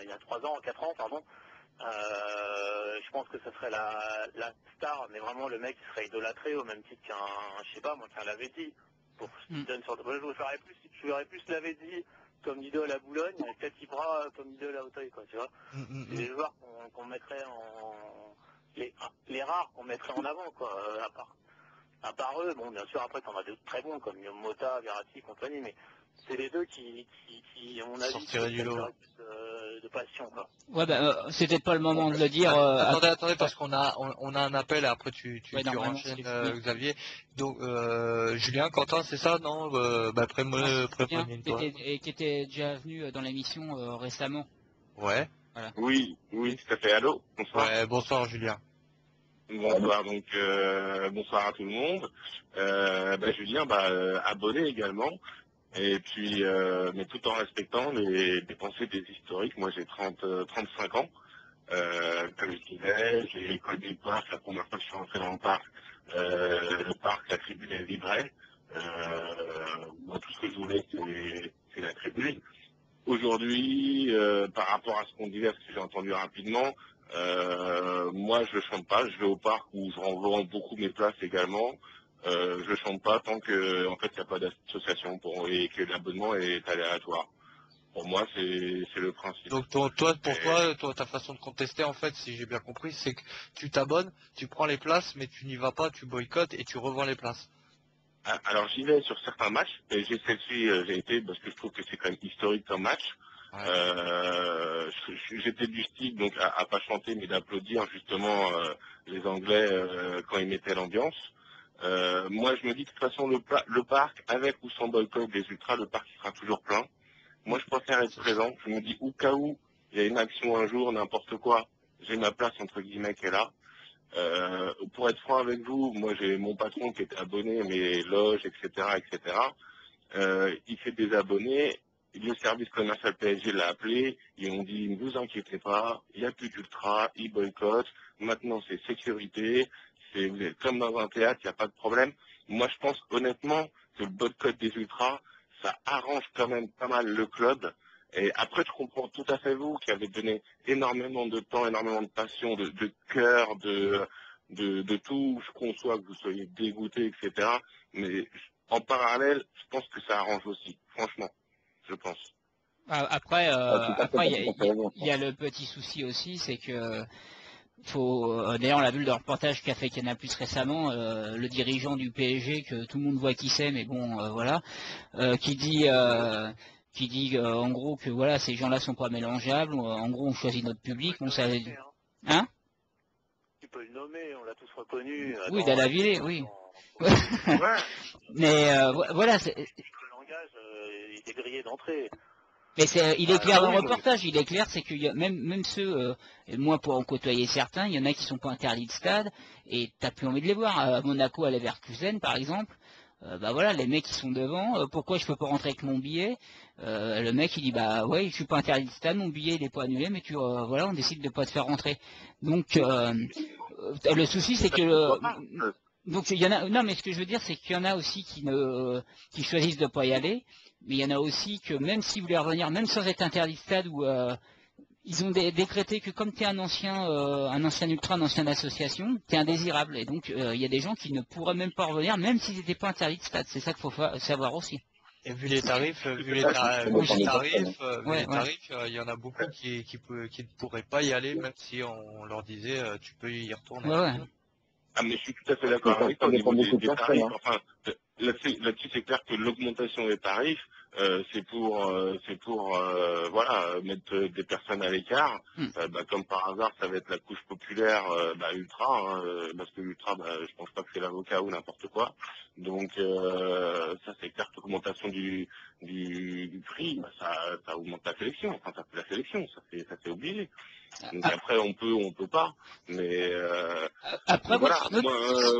il y a 3 ans, 4 ans, pardon, je pense que ce serait la star, mais vraiment le mec qui serait idolâtré au même titre je sais pas moi, qu'un Lavezzi. Pour ce qu'il donne sur moi, je verrais plus Lavezzi comme idole à Boulogne, et peut-être Ibra comme idole à Auteuil, quoi, tu vois. C'est des joueurs qu'on mettrait les rares qu'on mettrait en avant, quoi, à part eux. Bon, bien sûr, après, t'en as d'autres très bons, comme Mota, Verratti, compagnie, mais c'est les deux qui à mon avis, Sortirait du lot. inspireraient plus de passion, quoi. Ouais, c'est peut-être pas le moment de le dire. Attendez, parce qu'on on a un appel et après Ouais, tu normalement, enchaînes, c'est fini. Xavier. Donc, Julien, Quentin, c'est ça, non? Non, c'est Julien prémonine-toi. qui était déjà venu dans l'émission récemment. Ouais. Voilà. Oui, tout à fait. Allô, bonsoir. Ouais, bonsoir, Julien. Bonsoir, donc bonsoir à tout le monde. Julien, abonné également. Et puis, mais tout en respectant les pensées des historiques. Moi, j'ai 35 ans. Comme je disais, j'ai connu le parc la première fois que je suis rentré dans le parc, la tribune est vibrée. Moi, tout ce que je voulais, c'est la tribune. Aujourd'hui, par rapport à ce qu'on disait, ce que j'ai entendu rapidement, moi je chante pas, je vais au parc où je revends beaucoup mes places également. Je chante pas tant que en fait il n'y a pas d'association et que l'abonnement est aléatoire. Pour moi c'est le principe. Donc, toi, ta façon de contester, en fait, si j'ai bien compris, c'est que tu t'abonnes, tu prends les places, mais tu n'y vas pas, tu boycottes et tu revends les places. Alors j'y vais sur certains matchs, et j'ai été parce que je trouve que c'est quand même historique comme match. Ouais. J'étais du style donc à pas chanter mais d'applaudir justement les Anglais quand ils mettaient l'ambiance. Moi je me dis de toute façon le parc, avec ou sans boycott des ultras, le parc il sera toujours plein. Moi je préfère être présent. Je me dis au cas où il y a une action un jour, n'importe quoi, j'ai ma place entre guillemets qui est là. Pour être franc avec vous, moi j'ai mon patron qui était abonné, mes loges, etc., etc. Il s'est désabonné. Le service commercial PSG l'a appelé. Ils ont dit ne vous inquiétez pas, il n'y a plus d'ultra, ils boycottent. Maintenant c'est sécurité. Vous êtes comme dans un théâtre, il n'y a pas de problème. Moi je pense honnêtement que le boycott des ultras, ça arrange quand même pas mal le club. Et après, je comprends tout à fait vous qui avez donné énormément de temps, énormément de passion, de cœur, de tout. Je conçois que vous soyez dégoûté, etc. Mais en parallèle, je pense que ça arrange aussi. Franchement, je pense. Après, Tout à fait, après, t'as tout à fait raison. il y a le petit souci aussi, c'est que d'ailleurs, on l'a vu dans le reportage qu'a fait Canal+ récemment, le dirigeant du PSG, que tout le monde voit qui c'est, mais bon, voilà, qui dit en gros que voilà, ces gens-là sont pas mélangeables. En gros, on choisit notre public, on savait. Hein? Tu peux le nommer, on l'a tous reconnu. Oui, Attends, Dalavilé, oui. Ouais. Mais voilà, Le langage, il est grillé d'entrée. mais il est clair dans le oui, reportage, il est clair, c'est qu'il y a même ceux, et moi pour en côtoyer certains, il y en a qui sont pas interdits de stade, et t'as plus envie de les voir. À Monaco, à Leverkusen par exemple, bah voilà, les mecs qui sont devant, pourquoi je peux pas rentrer avec mon billet? Le mec il dit bah ouais, je suis pas interdit de stade, mon billet il est pas annulé, mais voilà, on décide de pas te faire rentrer. Donc le souci c'est que donc il y en a, non mais ce que je veux dire c'est qu'il y en a aussi qui choisissent de pas y aller. Mais il y en a aussi que même s'ils voulaient revenir, même sans être interdit de stade, où ils ont décrété que comme tu es un ancien ultra, un ancien association, tu es indésirable. Et donc il y a des gens qui ne pourraient même pas revenir, même s'ils n'étaient pas interdits de stade. C'est ça qu'il faut savoir aussi. Et vu les tarifs, il y en a beaucoup qui ne pourraient pas y aller, même si on leur disait tu peux y retourner. Ouais, ouais. Ah, mais je suis tout à fait d'accord avec toi au niveau des tarifs. Enfin, là-dessus, c'est clair que l'augmentation des tarifs, c'est pour voilà, mettre des personnes à l'écart. Comme par hasard, ça va être la couche populaire ultra, hein, parce que l'ultra, je pense pas que c'est l'avocat ou n'importe quoi. Donc ça, c'est clair que l'augmentation du prix, ça augmente la sélection. Enfin, ça fait la sélection, ça fait obligé. Donc après, on peut pas. Mais après, voilà,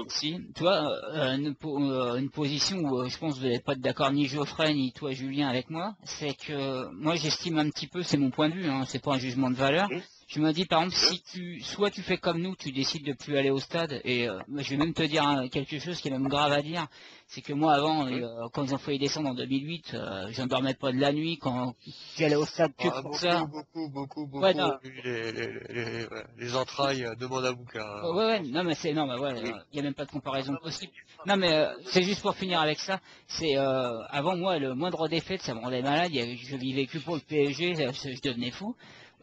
si, tu vois, une position où je pense que vous n'êtes pas d'accord ni Geoffrey ni toi Julien avec moi, c'est que moi j'estime un petit peu, c'est mon point de vue, hein, c'est pas un jugement de valeur. Je me dis par exemple, si soit tu fais comme nous, tu décides de plus aller au stade, et je vais même te dire quelque chose qui est même grave à dire, c'est que moi avant, quand ils ont failli descendre en 2008, je ne dormais pas de la nuit quand j'allais au stade que pour ça. Beaucoup Ouais, non. les entrailles de mon avocat. Ouais, non mais il y a même pas de comparaison possible. Non mais c'est juste pour finir avec ça. C'est avant moi le moindre défaite ça me rendait malade. Je vivais que pour le PSG, je devenais fou.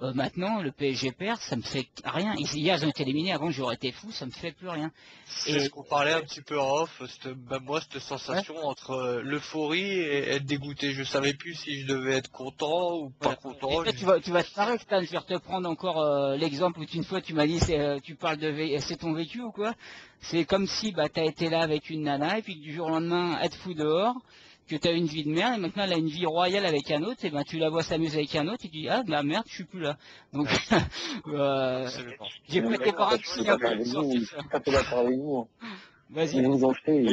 Maintenant le PSG perd, ça me fait rien. Hier ils ont été éliminés, avant j'aurais été fou, ça me fait plus rien. C'est ce qu'on parlait un petit peu en off, cette sensation entre l'euphorie et être dégoûté. Je savais plus si je devais être content ou pas content. Tu vas te marrer, Stan, je vais te prendre encore l'exemple où une fois tu m'as dit tu parles c'est ton vécu ou quoi. C'est comme si tu as été là avec une nana et puis que du jour au lendemain elle te fout dehors, que tu as une vie de merde et maintenant elle a une vie royale avec un autre, et ben tu la vois s'amuser avec un autre, et tu dis ah de la merde je suis plus là. Donc j'ai prêté par un psy un peu sur ça. Vas-y. Ils nous ont fait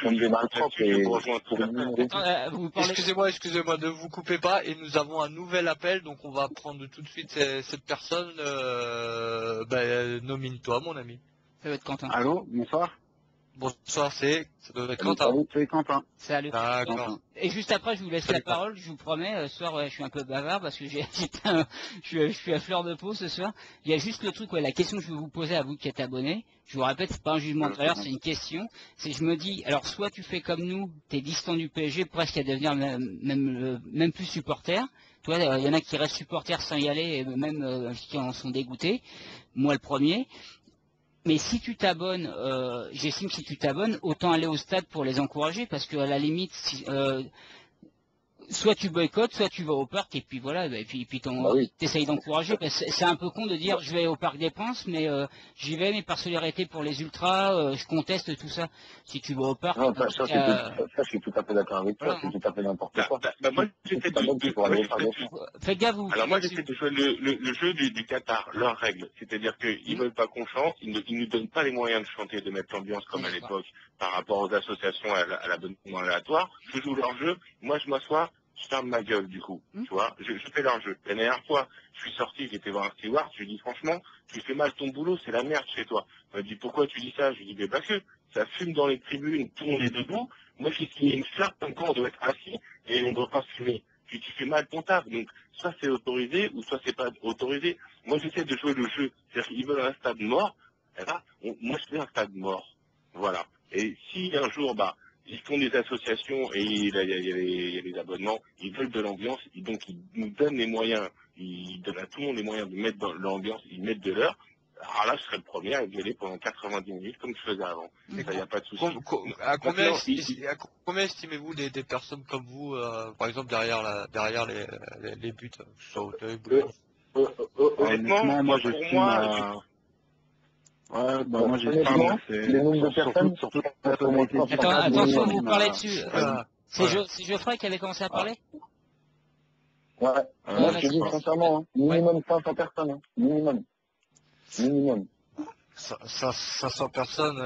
comme des malpropres et vous parlez... Excusez-moi, ne vous coupez pas, et nous avons un nouvel appel, donc on va prendre tout de suite cette personne. Nomine-toi, mon ami. Ça va être Quentin. Allô, bonsoir. Bonsoir, ça doit être Quentin. Salut, c'est Quentin. Salut. D'accord. Et juste après, je vous laisse la parole, je vous promets. Ce soir, je suis un peu bavard parce que je suis à fleur de peau ce soir. Il y a juste le truc, la question que je vais vous poser à vous qui êtes abonnés. Je vous répète, c'est pas un jugement de valeur, c'est une question. C'est je me dis, alors soit tu fais comme nous, t'es distant du PSG, presque à devenir même plus supporter. Toi, il y en a qui restent supporters sans y aller, et même qui en sont dégoûtés. Moi, le premier. Mais si tu t'abonnes, j'estime que si tu t'abonnes, autant aller au stade pour les encourager, parce qu'à la limite, soit tu boycottes, soit tu vas au parc, et puis voilà, et puis Bah oui. t'essayes d'encourager. Parce que c'est un peu con de dire je vais au Parc des Princes, mais j'y vais, mais par solidarité pour les ultras, je conteste tout ça. Si tu vas au parc, Non, ça, je suis tout à fait d'accord avec toi, voilà, c'est tout à fait n'importe quoi. Moi, Si j'essaie tu t'abonnes, c'est pour aller au Parc des hein. Princes. Faites gaffe, vous. Alors moi, j'essaie de jouer le jeu du Qatar, leurs règles. C'est-à-dire qu'ils veulent pas qu'on chante, ils nous donnent pas les moyens de chanter, de mettre l'ambiance comme à l'époque par rapport aux associations à l'abonnement aléatoire. Je joue leur jeu, moi je m'assois, je ferme ma gueule du coup. Tu vois, je fais leur jeu. La dernière fois, je suis sorti, j'étais voir un steward, je lui dis franchement, tu fais mal ton boulot, c'est la merde chez toi. Il m'a dit pourquoi tu dis ça? Je lui dis mais parce que ça fume dans les tribunes, tout le monde est debout. Moi j'ai signé une charte comme quoi on doit être assis et on ne doit pas fumer. Tu fais mal ton taf. Donc, soit c'est autorisé, ou soit c'est pas autorisé. Moi, j'essaie de jouer le jeu. C'est-à-dire qu'ils veulent un stade mort. Eh ben, moi, je fais un stade mort. Voilà. Et si un jour, ils font des associations et il y a les abonnements, ils veulent de l'ambiance, donc ils nous donnent les moyens, ils donnent à tout le monde les moyens de mettre dans l'ambiance, ils mettent de l'heure. Alors là, je serais le premier à y aller pendant 90 minutes comme je faisais avant. Ça, il n'y a pas de souci. À combien, Maintenant, à combien estimez-vous des personnes comme vous, par exemple, derrière les buts, que ce soit Auteuil, Boulogne? Honnêtement, moi, pour j'estime moi, à... Ouais, moi, j'estime Honnêtement, les nombres de personnes, surtout Attention, vous parlez dessus. Voilà. C'est Geoffrey qui avait commencé à parler. ouais. Moi, je te dis vas-y. sincèrement, minimum 500 personnes, hein. Minimum. 500 personnes,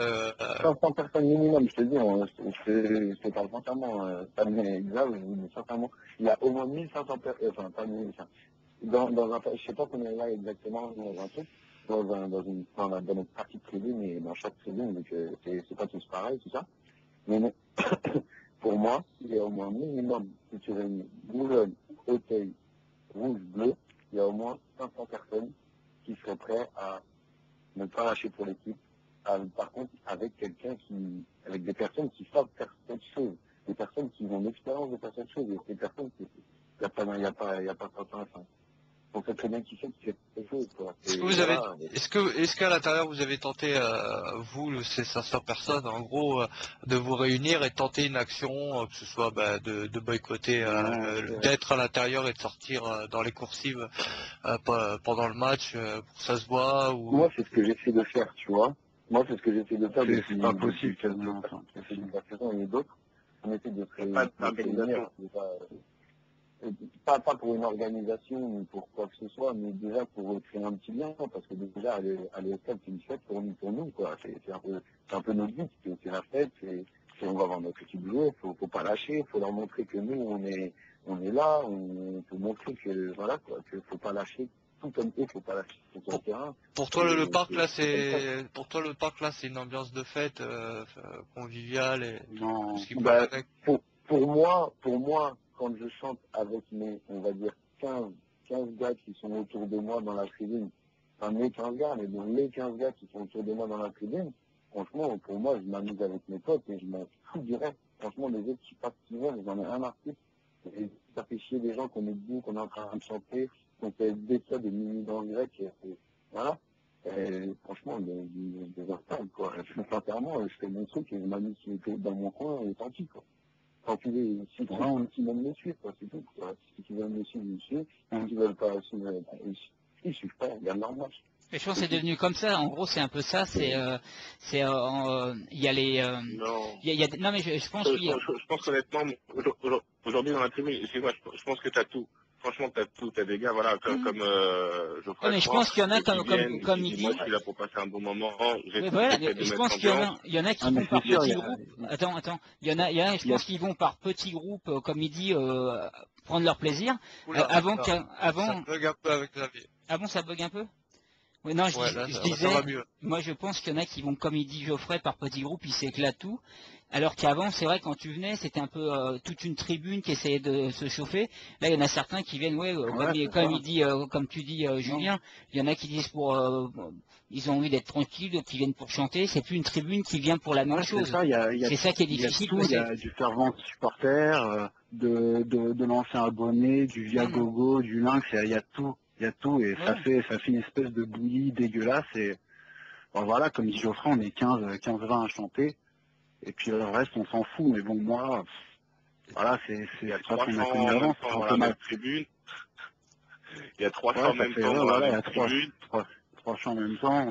500 personnes minimum, je te dis, je te parle sincèrement, ça m'est grave, je vous dis sincèrement, il y a au moins 1500 personnes, enfin, pas 1500, dans un, je sais pas combien il y a exactement dans un truc, dans notre partie de tribune et dans chaque tribune, donc c'est pas tous pareil, tout ça, mais pour moi, il y a au moins minimum, si tu réunis Boulogne, Auteuil, Rouge, Bleu, il y a au moins 500 personnes qui seraient prêts à ne pas lâcher pour l'équipe. Par contre, avec avec des personnes qui savent faire cette chose, des personnes qui ont l'expérience de faire cette chose, et des personnes qui, il n'y a pas 500. On sait très bien qui fait cette chose, quoi. Est-ce qu'à l'intérieur vous avez tenté, vous, ces 500 personnes, en gros, de vous réunir et tenter une action, que ce soit de boycotter, d'être à l'intérieur et de sortir dans les coursives pendant le match pour que ça se voit ou... Moi, c'est ce que j'essaie de faire, tu vois. Moi, c'est ce que j'essaie de faire. C'est pas possible, quasiment. C'est une personne et d'autres. On essaie de se Pas d'organisation. Pas pour une organisation ni pour quoi que ce soit, mais déjà pour créer un petit lien, parce que déjà aller au stade, c'est une fête pour nous, quoi. C'est un peu notre but, c'est la fête, on va voir notre équipe jouer, faut pas lâcher, faut leur montrer que nous on est là, on peut montrer que voilà quoi, que faut pas lâcher, tout comme eux, faut pas lâcher sur le terrain. Pour toi le parc là c'est une ambiance de fête conviviale et Non. tout ce qui peut avec. Pour moi, quand je chante avec on va dire 15 gars qui sont autour de moi dans la tribune, enfin mes 15 gars, mais bon, les 15 gars qui sont autour de moi dans la tribune, franchement, pour moi, je m'amuse avec mes potes et je m'en fous direct. Franchement, les autres, je sais pas ce qu'ils veulent, j'en ai un artiste. Et ça fait chier des gens qu'on est debout, qu'on est en train de chanter, qu'on fait des ça, des minutes en direct, et voilà. Et franchement, des instants, quoi. Sincèrement, je fais mon truc et je m'amuse dans mon coin et tant pis, quoi. Quand tu veux, si tu veux me suivre, quoi, c'est tout, quoi. Si tu veux me suivre, je suis. Si tu veux pas suivre, ils suivent pas, regarde leur match. Mais je pense que c'est devenu comme ça. En gros, c'est un peu ça. Il y a les. non. Non, mais je pense qu'il y a. Je pense qu'honnêtement, aujourd'hui dans la tribune, excuse-moi, je pense que t'as tout. Franchement, t'as tout. T'as des gars, voilà, comme Geoffrey. Ouais, mais je pense qu'il y en a comme il dit. Moi, je suis là pour passer un bon moment. Voilà, je pense qu'il y en a qui vont par petits groupes. Attends. Il y en a, je pense qu'ils vont par petits groupes, comme il dit, prendre leur plaisir. Avant. Ça bug un peu avec la vie. Ah bon, ça bug un peu? Oui, non, je disais, moi je pense qu'il y en a qui vont, comme il dit Geoffrey, par petits groupes, ils s'éclatent tout. Alors qu'avant, c'est vrai, quand tu venais, c'était un peu toute une tribune qui essayait de se chauffer. Là, il y en a certains qui viennent, comme tu dis, Julien, il y en a qui disent ils ont envie d'être tranquilles, d'autres qui viennent pour chanter. C'est plus une tribune qui vient pour la même chose. C'est ça qui est difficile. Il y a du fervent supporter, de l'ancien abonné, du Viagogo, du Lynx, il y a tout. Et ça fait une espèce de bouillie dégueulasse et Bon, voilà, comme dit Geoffrey, on est 15-20 à chanter. Et puis le reste, on s'en fout. Mais bon, moi, voilà, Il y a quand on a 300 connu en avant, même c'est temps un dans peu la même mal. tribune. Il y a 300 Ouais, en ça même fait, temps ouais, dans la voilà, il y même a tribune. trois chants en même temps.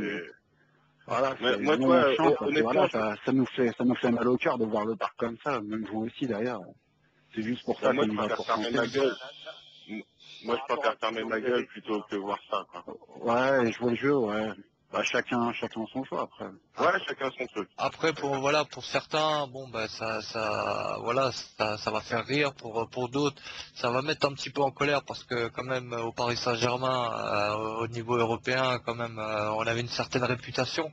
Voilà, Moi, nous on toi, chante, honnêtement, voilà, ça nous fait mal au cœur de voir le parc comme ça, même vous aussi d'ailleurs. C'est juste pour ça moi, qu'on je y va préfère pour fermer chanter. ma gueule. Moi, je Par rapport préfère à ce fermer que ma vous gueule avez plutôt que voir ça, quoi. Ouais, jouer le jeu, ouais. Bah, chacun son choix après. Ouais, chacun son truc. Après pour certains, bon bah ça va faire rire, pour d'autres ça va mettre un petit peu en colère parce que quand même au Paris Saint-Germain au niveau européen quand même on avait une certaine réputation.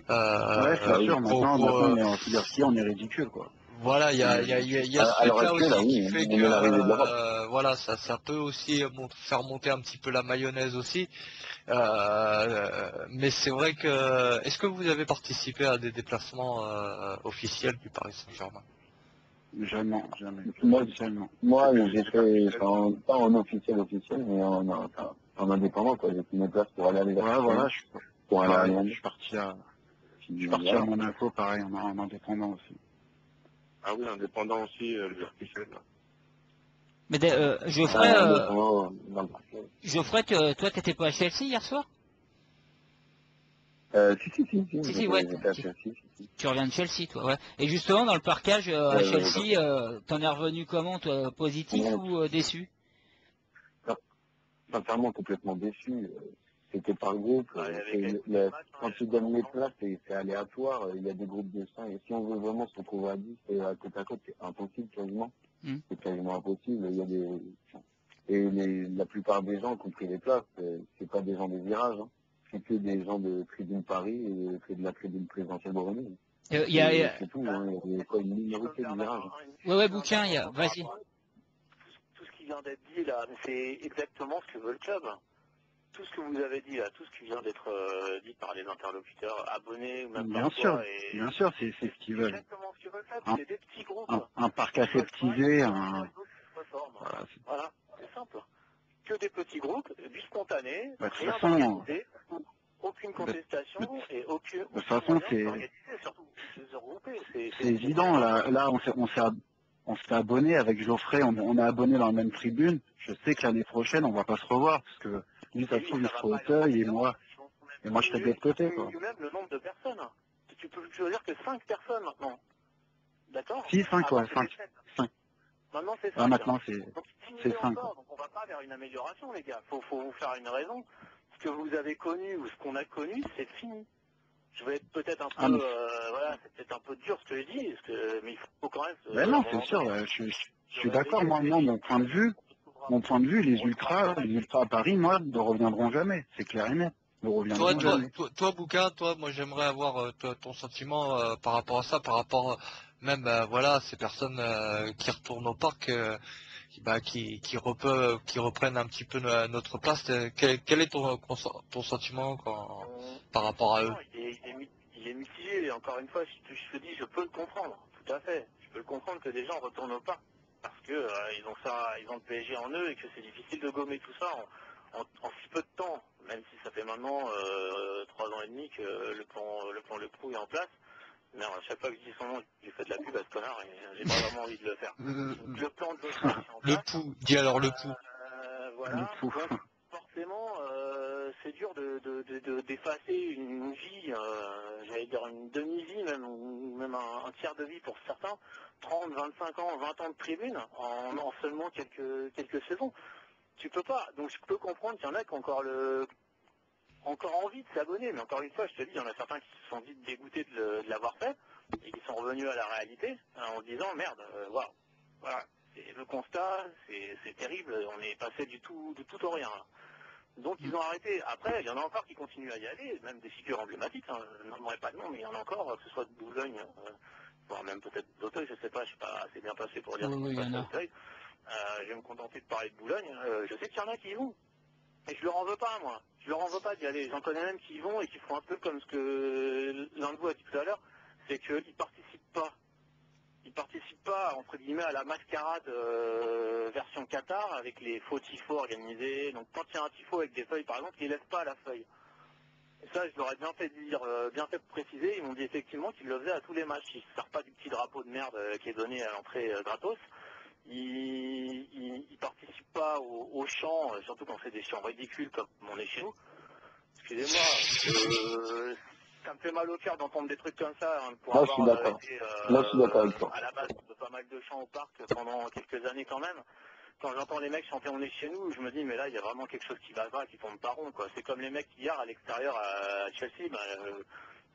Ouais, c'est sûr, maintenant on est en Filerski, on est ridicule, quoi. Voilà, il y a ce À l'heure truc-là actuelle, là, aussi qui oui, fait on que est l'arrivée de l'Europe. voilà, ça peut aussi faire monter un petit peu la mayonnaise aussi. Mais c'est vrai que est-ce que vous avez participé à des déplacements officiels du Paris Saint-Germain? Jamais, jamais, Moi, officiellement. moi j'ai fait, pas en officiel, mais en indépendant, quoi. J'ai pris mes places pour aller à Ouais, l'université, voilà, pour aller à pareil, Londres. je suis Puis, parti à voilà. Monaco, pareil, en indépendant aussi. Ah oui, indépendant aussi, le officiel. Mais Geoffrey, Indépendant dans le parc. Geoffrey, toi, t'étais pas à Chelsea hier soir? Si, si, ouais. J'étais à Chelsea. Tu reviens de Chelsea, toi, ouais. Et justement, dans le parquage à Chelsea, t'en es revenu comment, toi, positif ou déçu? Sincèrement, complètement déçu. C'était par groupe. Quand tu donnes les places, c'est aléatoire. Il y a des groupes de 5. Et si on veut vraiment se retrouver à 10 et à côte, c'est impossible quasiment. C'est quasiment impossible. Il y a la plupart des gens qui ont pris les places, c'est pas des gens des virages. Hein. C'est que des gens de Tribune Paris et de la Tribune présidentielle Bourgogne. C'est tout. Hein. Il y a quoi, une minorité de virages. Ouais, bouquin, vas-y. Tout ce qui vient d'être dit là, c'est exactement ce que veut le club. Tout ce que vous avez dit là, tout ce qui vient d'être dit par les interlocuteurs, abonnés ou même Bien par sûr, toi, et bien sûr, c'est ce qu'ils veulent. exactement ce que veut le club. C'est des petits groupes. Un parc aseptisé, Voilà, c'est simple. Que des petits groupes, du spontané, de toute rien façon, d'organisé, aucune contestation et aucun moyen de s'organiser, surtout de se regrouper. C'est évident, là on s'est abonné avec Geoffrey, on est abonné dans la même tribune. Je sais que l'année prochaine, on va pas se revoir, parce que lui, ça se trouve, il sera au Teuil, et moi, je serai de l'autre côté, quoi. Même le nombre de personnes. Tu peux dire que 5 personnes maintenant. D'accord? Si, 5, ouais, 5. Maintenant, c'est 5. Ah, maintenant, c'est c'est 5. Donc, on va pas vers une amélioration, les gars. Faut vous faire une raison. Ce que vous avez connu ou ce qu'on a connu, c'est fini. Je vais être peut-être un peu, voilà, c'est peut-être un peu dur ce que je dis, mais il faut quand même. Ben non, c'est sûr, je suis d'accord, moi, mon point de vue, les ultras à Paris, moi, ne reviendront jamais. C'est clair et net. Ne reviendront jamais. Toi, Bouquin, moi j'aimerais avoir ton sentiment par rapport à ça, par rapport même voilà ces personnes qui retournent au parc, qui reprennent un petit peu notre place. Quel est ton sentiment par rapport à eux? Il est mitigé, et encore une fois, je te dis, je peux le comprendre, tout à fait. Je peux le comprendre que des gens retournent au parc parce que ils ont le PSG en eux et que c'est difficile de gommer tout ça en si peu de temps, même si ça fait maintenant 3 ans et demi que le plan Le Prou est en place. Mais à chaque fois que je dis son nom, je lui fais de la pub à ce connard et j'ai pas vraiment envie de le faire. Donc, le plan de Geoffrey est en place. Le Pou, dis alors le Pou. Voilà. Donc, forcément, c'est dur d'effacer une vie, j'allais dire une demi-vie même, ou même un tiers de vie pour certains, 30, 25 ans, 20 ans de tribune en seulement quelques saisons. Tu peux pas. Donc je peux comprendre qu'il y en a qui ont encore envie de s'abonner, mais encore une fois, je te dis, il y en a certains qui se sont vite dégoûtés de l'avoir fait et qui sont revenus à la réalité en se disant merde, waouh, voilà. Le constat, c'est terrible, on est passé du tout au rien. Là. Donc ils ont arrêté. Après, il y en a encore qui continuent à y aller, même des figures emblématiques, je n'en aurais pas de nom, mais il y en a encore, que ce soit de Boulogne, voire même peut-être d'Auteuil, je sais pas, je suis pas assez bien passé pour dire qu'il passe à Auteuil. Je vais me contenter de parler de Boulogne. Je sais qu'il y en a qui y vont. Et je leur en veux pas, moi. Je leur en veux pas d'y aller. J'en connais même qui y vont et qui font un peu comme ce que l'un de vous a dit tout à l'heure, c'est qu'ils participent pas. Ils participent pas, entre guillemets, à la mascarade version Qatar avec les faux tifos organisés. Donc quand il y a un tifo avec des feuilles, par exemple, ils ne laissent pas la feuille. Ça, je leur ai bien fait dire, bien fait préciser. Ils m'ont dit effectivement qu'ils le faisaient à tous les matchs. Ils ne servent pas du petit drapeau de merde qui est donné à l'entrée gratos. Ils participent pas au chant, surtout quand c'est des chants ridicules comme on est chez nous. Excusez-moi, ça me fait mal au cœur d'entendre des trucs comme ça, hein, pour Moi, je suis avoir d'accord. été Moi, je suis d'accord avec toi. à la base de pas mal de chants au parc pendant quelques années quand même. Quand j'entends les mecs chanter on est chez nous, je me dis mais là il y a vraiment quelque chose qui va pas, qui tourne pas rond quoi. C'est comme les mecs hier à l'extérieur à Chelsea,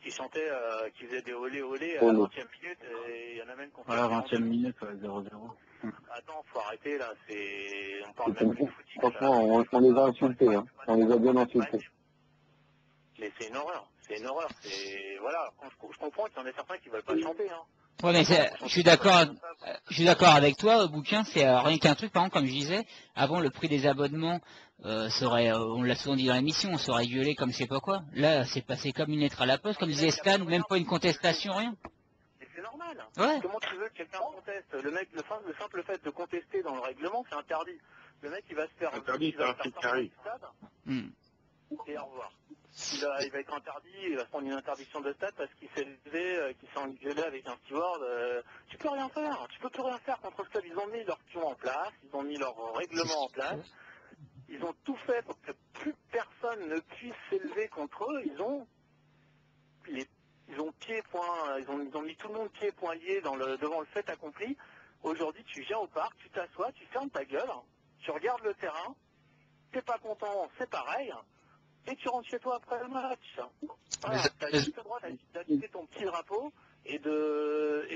qui chantaient, qui faisaient des olé olé à la 20e minute et il y en a même qui ont fait À la 20e minute, 0-0. Attends, faut arrêter là, on parle même plus de footing. Franchement, on les a insultés, hein. On les a bien insultés. Mais c'est une horreur, voilà, je comprends qu'il y en a certains qui veulent pas chanter, hein. Ouais, mais je suis d'accord avec toi, Bouquin, c'est rien qu'un truc, par exemple, comme je disais, avant le prix des abonnements serait, on l'a souvent dit dans l'émission, on serait gueulé comme je sais pas quoi. Là, c'est passé comme une lettre à la poste, comme disait Stan, même pas une contestation, rien. Et c'est normal. Ouais. Comment tu veux que quelqu'un conteste? Le simple fait de contester dans le règlement, c'est interdit. Le mec, il va se faire Interdit, c'est un truc qui arrive. Et au revoir. Il va être interdit, il va se prendre une interdiction de stade parce qu'il s'est levé, qu'il s'est engueulé avec un steward. Tu peux rien faire, tu peux plus rien faire contre ce club. Ils ont mis leur pion en place, ils ont mis leur règlement en place, ils ont tout fait pour que plus personne ne puisse s'élever contre eux. Ils ont pieds poings, ils ont mis tout le monde pieds et poings liés devant le fait accompli. Aujourd'hui, tu viens au parc, tu t'assois, tu fermes ta gueule, tu regardes le terrain, t'es pas content, c'est pareil. Et tu rentres chez toi après le match. Voilà, tu as juste le droit d'agiter ton petit drapeau et de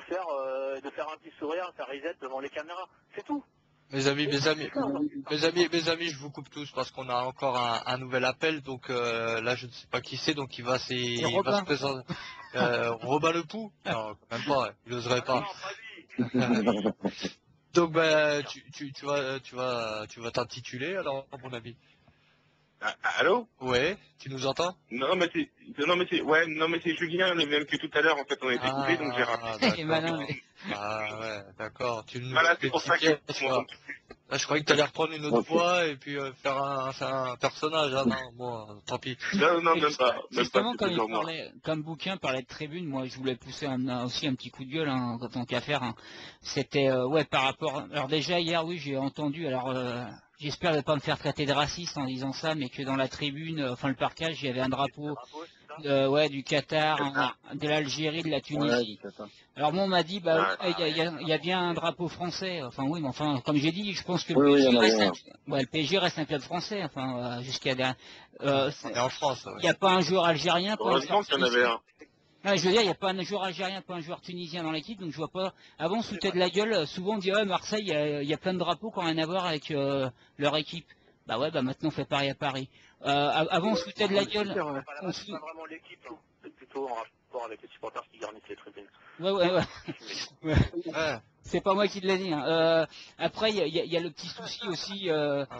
faire un petit sourire, faire reset devant les caméras. C'est tout. Mes amis, je vous coupe tous parce qu'on a encore un nouvel appel. Donc là, je ne sais pas qui c'est, donc il va se présenter. Robin Le Pou? Non, quand même pas. Il n'oserait pas. Non, pas lui. Donc tu vas t'intituler alors, à mon avis. Allô? Ouais, tu nous entends? Non mais c'est Julien, le même que tout à l'heure en fait on a été coupé donc j'ai rappelé. Il est malin, mais... Ah ouais, d'accord. Voilà, c'est pour ça que Là, je croyais que tu allais reprendre une autre fois et puis faire un personnage. Ah non, moi, tant pis. Non, même pas. Justement, C'est comme toujours moi. comme Bouquin parlait de tribune, moi je voulais pousser aussi un petit coup de gueule, hein, tant qu'à faire. Hein. C'était par rapport. Alors déjà hier, oui, j'ai entendu. Alors j'espère ne pas me faire traiter de raciste en disant ça, mais que dans la tribune, enfin le parquage, il y avait un drapeau. Du Qatar, de l'Algérie, de la Tunisie. Alors moi on m'a dit il y a bien un drapeau français. Enfin oui, mais enfin comme j'ai dit, je pense que le PSG reste un club français. Enfin jusqu'à en France. Il n'y a pas un joueur algérien. Heureusement qu'il y en avait un. Ouais, je veux dire, il n'y a pas un joueur algérien, pas un joueur tunisien dans l'équipe, donc je vois pas. Avant, on se foutait de la gueule. Souvent, on dit Marseille, il y a plein de drapeaux qui n'ont rien à voir avec leur équipe. Bah ouais, maintenant on fait pareil à Paris. Avant, on se foutait de la gueule. C'est pas vraiment l'équipe, c'est plutôt en rapport avec les supporters qui garnissent les tribunes. Ouais. C'est pas moi qui te l'ai dit. Hein. Après, il y a le petit souci aussi.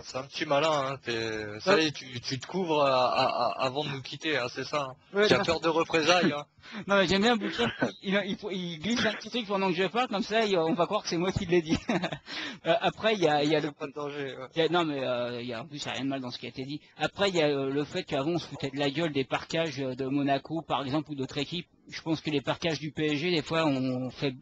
C'est un petit malin. Hein. Ça y est, tu te couvres avant de nous quitter, hein, c'est ça. Hein. Tu as peur de représailles. Hein. Non, mais j'aime bien Bouquin. Il glisse un petit truc pendant que je parle, comme ça, on va croire que c'est moi qui l'ai dit. Après, il y a le pas de danger. Non, mais en plus, il n'y a rien de mal dans ce qui a été dit. Après, il y a le fait qu'avant, on se foutait de la gueule des parquages de Monaco, par exemple, ou d'autres équipes. Je pense que les parquages du PSG, des fois, on fait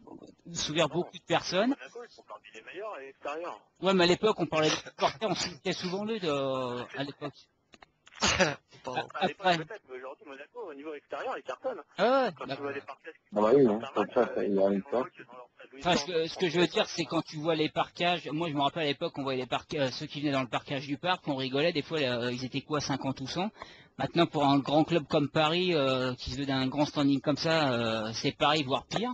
sourire beaucoup de personnes. Monaco, ils sont parmi les meilleurs à l'extérieur. Ouais, mais à l'époque, on parlait de supporters, on se foutait souvent d'eux à l'époque. Après, peut-être, mais aujourd'hui, Monaco, au niveau extérieur, ils cartonnent. Ah ouais. Quand tu vois les parquages qui Enfin, ce que je veux dire, c'est quand tu vois les parquages, moi je me rappelle à l'époque, on voyait les ceux qui venaient dans le parquage du parc, on rigolait, des fois ils étaient quoi, 50 ou 100. Maintenant, pour un grand club comme Paris, qui se veut d'un grand standing comme ça, c'est pareil, voire pire.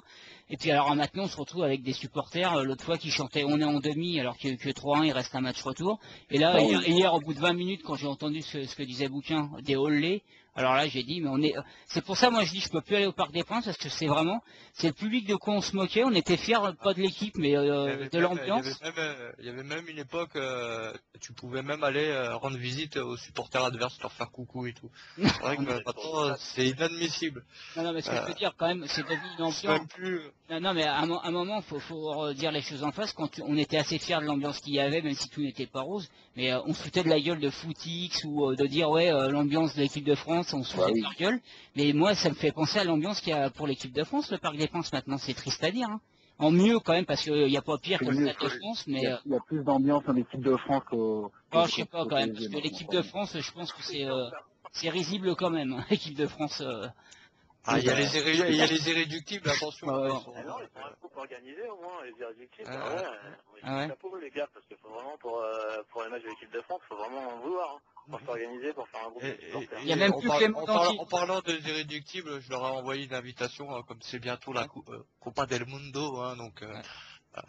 Et puis alors maintenant, on se retrouve avec des supporters, l'autre fois qui chantaient on est en demi, alors que 3-1, il reste un match retour. Et là, hier, au bout de 20 minutes, quand j'ai entendu ce que disait Bouquin, des hollés, Alors là, j'ai dit, mais c'est pour ça, moi, je dis, je peux plus aller au Parc des Princes parce que c'est le public de quoi on se moquait. On était fiers, pas de l'équipe, mais de l'ambiance. Il y avait même une époque, tu pouvais même aller rendre visite aux supporters adverses, leur faire coucou et tout. C'est vrai que maintenant, c'est inadmissible. Non, mais ce que je veux dire, quand même, c'est devenu une ambiance. Même plus... Non, mais à un moment, faut dire les choses en face. On était assez fiers de l'ambiance qu'il y avait, même si tout n'était pas rose, mais on se foutait de la gueule de Footix ou de dire l'ambiance de l'équipe de France, on se foutait de leur gueule. Mais moi, ça me fait penser à l'ambiance qu'il y a pour l'équipe de France, le Parc des Princes maintenant. C'est triste à dire. Hein. En mieux quand même, parce qu'il n'y a pas pire que le Stade de France, mais il y a plus d'ambiance en équipe de France je sais pas quand même, parce que l'équipe de France, je pense que c'est risible quand même, hein, l'équipe de France. il y a les irréductibles, attention. Non, ils sont un groupe organisé au moins, les irréductibles. Chapeau les gars, parce qu'il faut vraiment pour les matchs de l'équipe de France, il faut vraiment en vouloir. Hein. Pour s'organiser, pour faire un groupe. Il y a même plus Clément en parlant des irréductibles, je leur ai envoyé une invitation, comme c'est bientôt la Copa del Mundo, hein, donc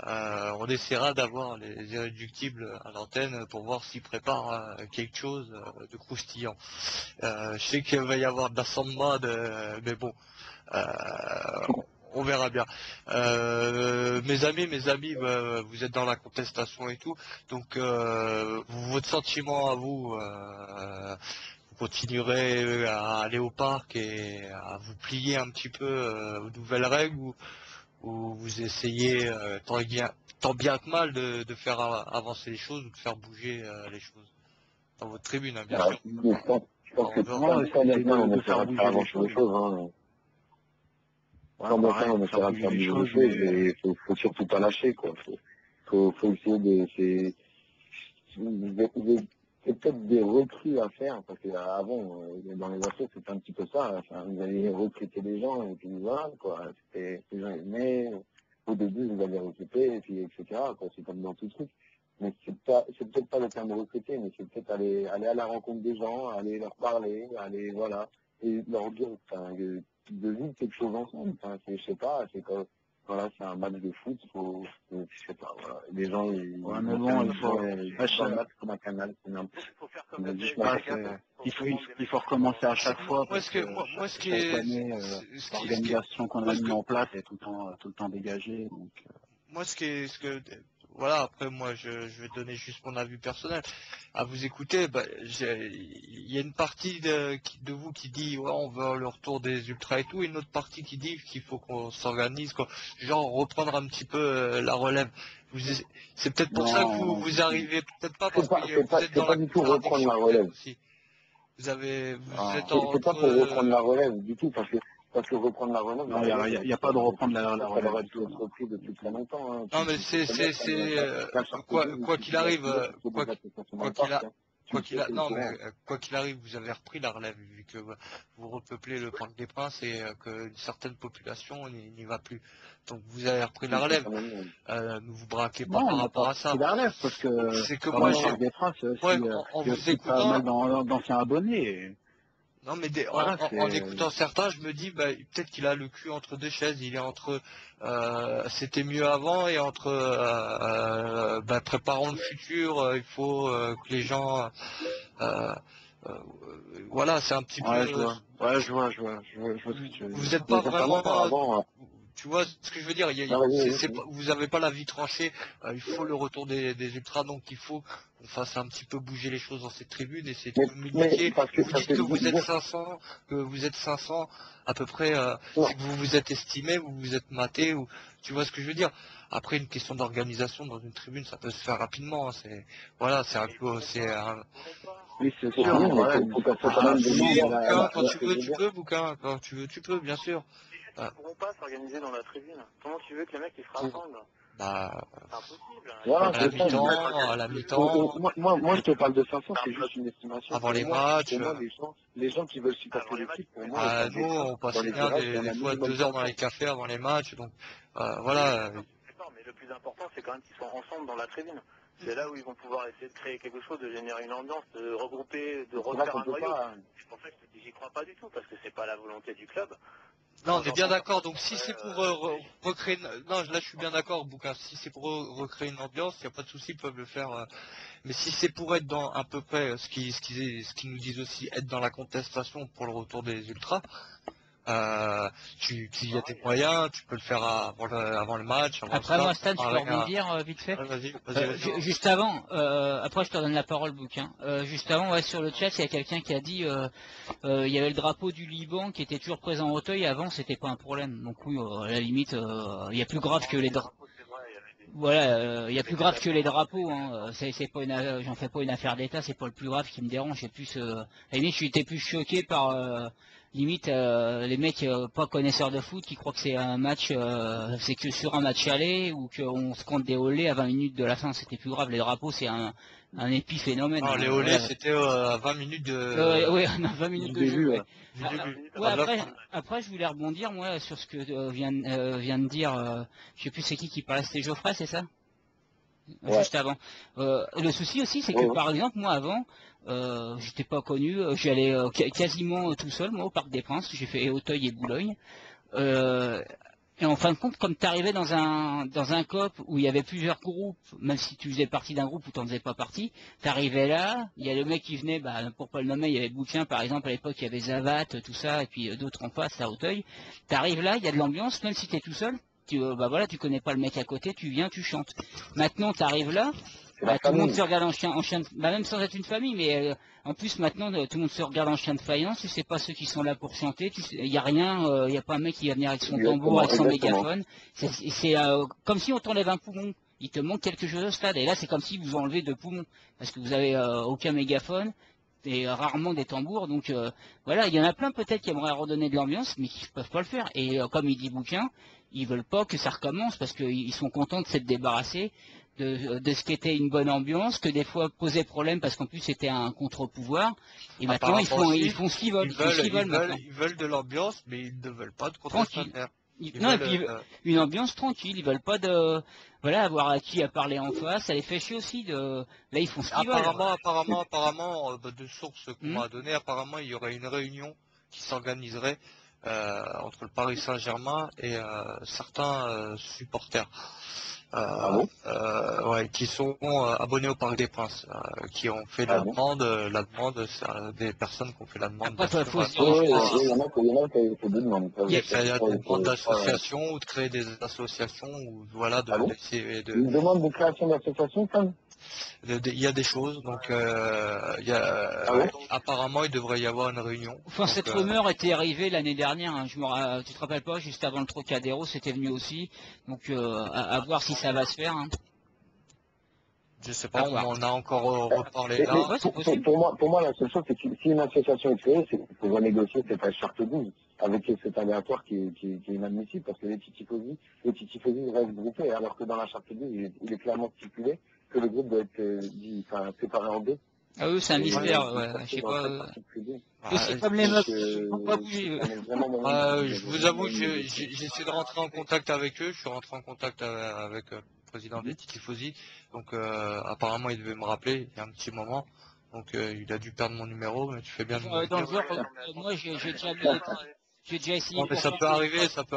on essaiera d'avoir les irréductibles à l'antenne pour voir s'ils préparent quelque chose de croustillant. Je sais qu'il va y avoir de la samba, mais bon, on verra bien. Mes amis, vous êtes dans la contestation et tout, donc votre sentiment à vous, vous continuerez à aller au parc et à vous plier un petit peu aux nouvelles règles ou vous essayez tant bien que mal de faire avancer les choses ou de faire bouger les choses dans votre tribune, hein, bien sûr. Je pense que tant bien que mal, on essaiera de faire avancer les choses. Hein. Tant bien que mal, on essaiera de faire bouger les choses, mais faut surtout pas lâcher, quoi. Faut essayer de... C'est peut-être des recrues à faire, parce qu'avant, dans les assos, c'était un petit peu ça. Enfin, vous allez recruter des gens, et puis voilà, quoi. Les gens aimaient, au début, vous allez recruter, et puis etc., quoi. C'est comme dans tout truc. Mais c'est peut-être pas le terme recruter, mais c'est peut-être aller à la rencontre des gens, aller leur parler, voilà, et leur dire, de vivre quelque chose ensemble. Enfin, je sais pas, c'est comme, voilà, c'est un match de foot, je sais pas, voilà. Les gens, ils faut un match comme un canal, c'est n'importe quoi. Il faut recommencer à chaque fois. Moi, ce qui est, l'organisation qu'on a mis en place est tout le temps dégagée. Donc, moi, voilà, après, moi, je vais donner juste mon avis personnel. À vous écouter, il y a une partie de vous qui dit, ouais, on veut le retour des ultras et tout, et une autre partie qui dit qu'il faut qu'on s'organise, quoi. Genre, reprendre un petit peu la relève. C'est peut-être pour ça que vous arrivez, peut-être pas, parce que vous êtes dans la reprendre la relève aussi. Vous êtes c'est pas pour reprendre la relève du tout, parce que reprendre la relève... Non, il n'y a pas de reprendre la relève. Ça aurait pu être repris depuis très longtemps. Hein. Non, mais c'est quoi qu'il arrive, quoi qu'il arrive, vous avez repris la relève, vu que vous repeuplez le Parc des Princes et qu'une certaine population n'y va plus. Donc vous avez repris la relève. Ne vous braquez pas par rapport à ça. C'est la relève, parce que c'est que moi, Parc des Princes, en vous pas écoutant, mal d'anciens abonnés. non, mais en écoutant certains, je me dis, peut-être qu'il a le cul entre deux chaises. Il est entre c'était mieux avant et entre préparons le futur. Il faut que les gens, voilà, c'est un petit peu. Je vois ce que tu veux dire. Vous n'êtes pas vraiment. Avant, tu vois ce que je veux dire, vous n'avez pas la vie tranchée, il faut le retour des ultras, donc il faut qu'on fasse un petit peu bouger les choses dans cette tribune, essayer de communiquer. Vous dites que vous êtes 500 à peu près, c'est que vous vous êtes estimé, vous vous êtes maté, ou tu vois ce que je veux dire. Après, une question d'organisation dans une tribune, ça peut se faire rapidement. Hein. Oui, c'est sûr. Quand tu veux, tu peux, Bouquin. Quand tu veux, tu peux, bien sûr. Ils ne pourront pas s'organiser dans la tribune. Comment tu veux que les mecs ils se rassemblent? C'est impossible. Voilà, à la mi-temps. Moi, je te parle de 500, c'est juste une estimation. Avant les matchs. Pour moi, les gens qui veulent supporter l'équipe, pour moi, nous, on passait bien des fois 2 heures dans les cafés avant les matchs. Donc, voilà. Mais le plus important, c'est quand même qu'ils soient ensemble dans la tribune. C'est là où ils vont pouvoir essayer de créer quelque chose, de générer une ambiance, de regrouper, de refaire un noyau. C'est pour ça que j'y crois pas du tout, parce que c'est pas la volonté du club. Non, on est bien d'accord. Donc si c'est pour recréer, non, là je suis bien d'accord, Bouquin. Si c'est pour recréer une ambiance, il n'y a pas de souci, ils peuvent le faire. Mais si c'est pour être dans à peu près ce qu'ils nous disent aussi, être dans la contestation pour le retour des ultras, tu y as tes moyens, tu peux le faire avant le match. Après moi, Stan, je peux rebondir vite fait. Vas-y. Juste avant, après je te donne la parole, Bouquin. Juste avant, ouais, sur le chat, il y a quelqu'un qui a dit il y avait le drapeau du Liban qui était toujours présent au Auteuil. Avant, c'était pas un problème. Donc oui, à la limite, il y a plus grave que les drapeaux. Voilà, il y a plus grave que les drapeaux. Hein. C'est pas une, j'en fais pas une affaire d'État. C'est pas le plus grave qui me dérange. C'est plus, à la limite, j'étais plus choqué par limite les mecs pas connaisseurs de foot qui croient que c'est un match, c'est que sur un match aller ou qu'on se compte des olés à 20 minutes de la fin. C'était plus grave. Les drapeaux, c'est un épiphénomène. Non, les olés, c'était à 20 minutes de. Oui, 20 minutes de jeu. Ouais. Du début. Après, je voulais rebondir moi sur ce que vient de dire. Je sais plus c'est qui parlait, c'était Geoffrey, c'est ça? Ouais. Juste avant. Le souci aussi, c'est que par exemple, moi avant, j'étais pas connu, j'allais quasiment tout seul, moi, au Parc des Princes. J'ai fait Auteuil et Boulogne. Et en fin de compte, comme tu arrivais dans un COP où il y avait plusieurs groupes, même si tu faisais partie d'un groupe ou tu n'en faisais pas partie, tu arrivais là, il y a le mec qui venait, pour pas le nommer, il y avait Bouquin par exemple, à l'époque il y avait Zavat, tout ça, et puis d'autres en face, à Auteuil. Tu arrives là, il y a de l'ambiance, même si tu es tout seul, tu connais pas le mec à côté, tu viens, tu chantes. Maintenant, tu arrives là, tout le monde se regarde en chien même sans être une famille, mais en plus maintenant tout le monde se regarde en chien de faïence, tu sais pas ceux qui sont là pour chanter, il y a rien, il y a pas un mec qui va venir avec son tambour, avec son mégaphone, c'est comme si on t'enlève un poumon, il te manque quelque chose au stade, et là c'est comme si vous enlevez 2 poumons, parce que vous avez aucun mégaphone, et rarement des tambours, donc voilà, il y en a plein peut-être qui aimeraient redonner de l'ambiance, mais qui peuvent pas le faire, et comme il dit Bouquin, ils veulent pas que ça recommence, parce qu'ils sont contents de s'être débarrassés de ce qui était une bonne ambiance, que des fois posait problème parce qu'en plus c'était un contre-pouvoir, et maintenant ils font ce qu'ils veulent. Ils veulent de l'ambiance, mais ils ne veulent pas de contestataires. Non, et puis une ambiance tranquille, ils veulent pas avoir à qui à parler en face, ça les fait chier aussi là ils font ce qu'ils veulent. Apparemment, de sources qu'on m'a données, apparemment il y aurait une réunion qui s'organiserait entre le Paris Saint-Germain et certains supporters. Qui sont abonnés au Parc des Princes, qui ont fait la demande, c'est des personnes qui ont fait la demande. Il y a des demandes d'associations ou de créer des associations ou voilà d'essayer de. Une demande de création d'association, quand il y a des choses, donc apparemment il devrait y avoir une réunion. Enfin, cette rumeur était arrivée l'année dernière, hein, tu te rappelles pas, juste avant le Trocadéro, c'était venu aussi, donc à voir si ça va se faire. Hein. Je sais pas, on en a encore reparlé là. Pour moi, la seule chose, c'est que si une association est créée, c'est qu'il faut renégocier cette charte 12 avec cet aléatoire qui est inadmissible, parce que les tifosi restent groupés, alors que dans la charte 12, il est clairement stipulé que le groupe doit être séparé en deux. Ah oui, c'est un mystère, je sais pas. C'est comme les meufs, ils vont pas bouger. Je vous avoue que j'essaie de rentrer en contact avec eux, je suis rentré en contact avec le président des Tifosi, donc apparemment il devait me rappeler il y a un petit moment, donc il a dû perdre mon numéro, mais tu fais bien de me dans le genre, moi j'ai déjà essayé. Mais ça peut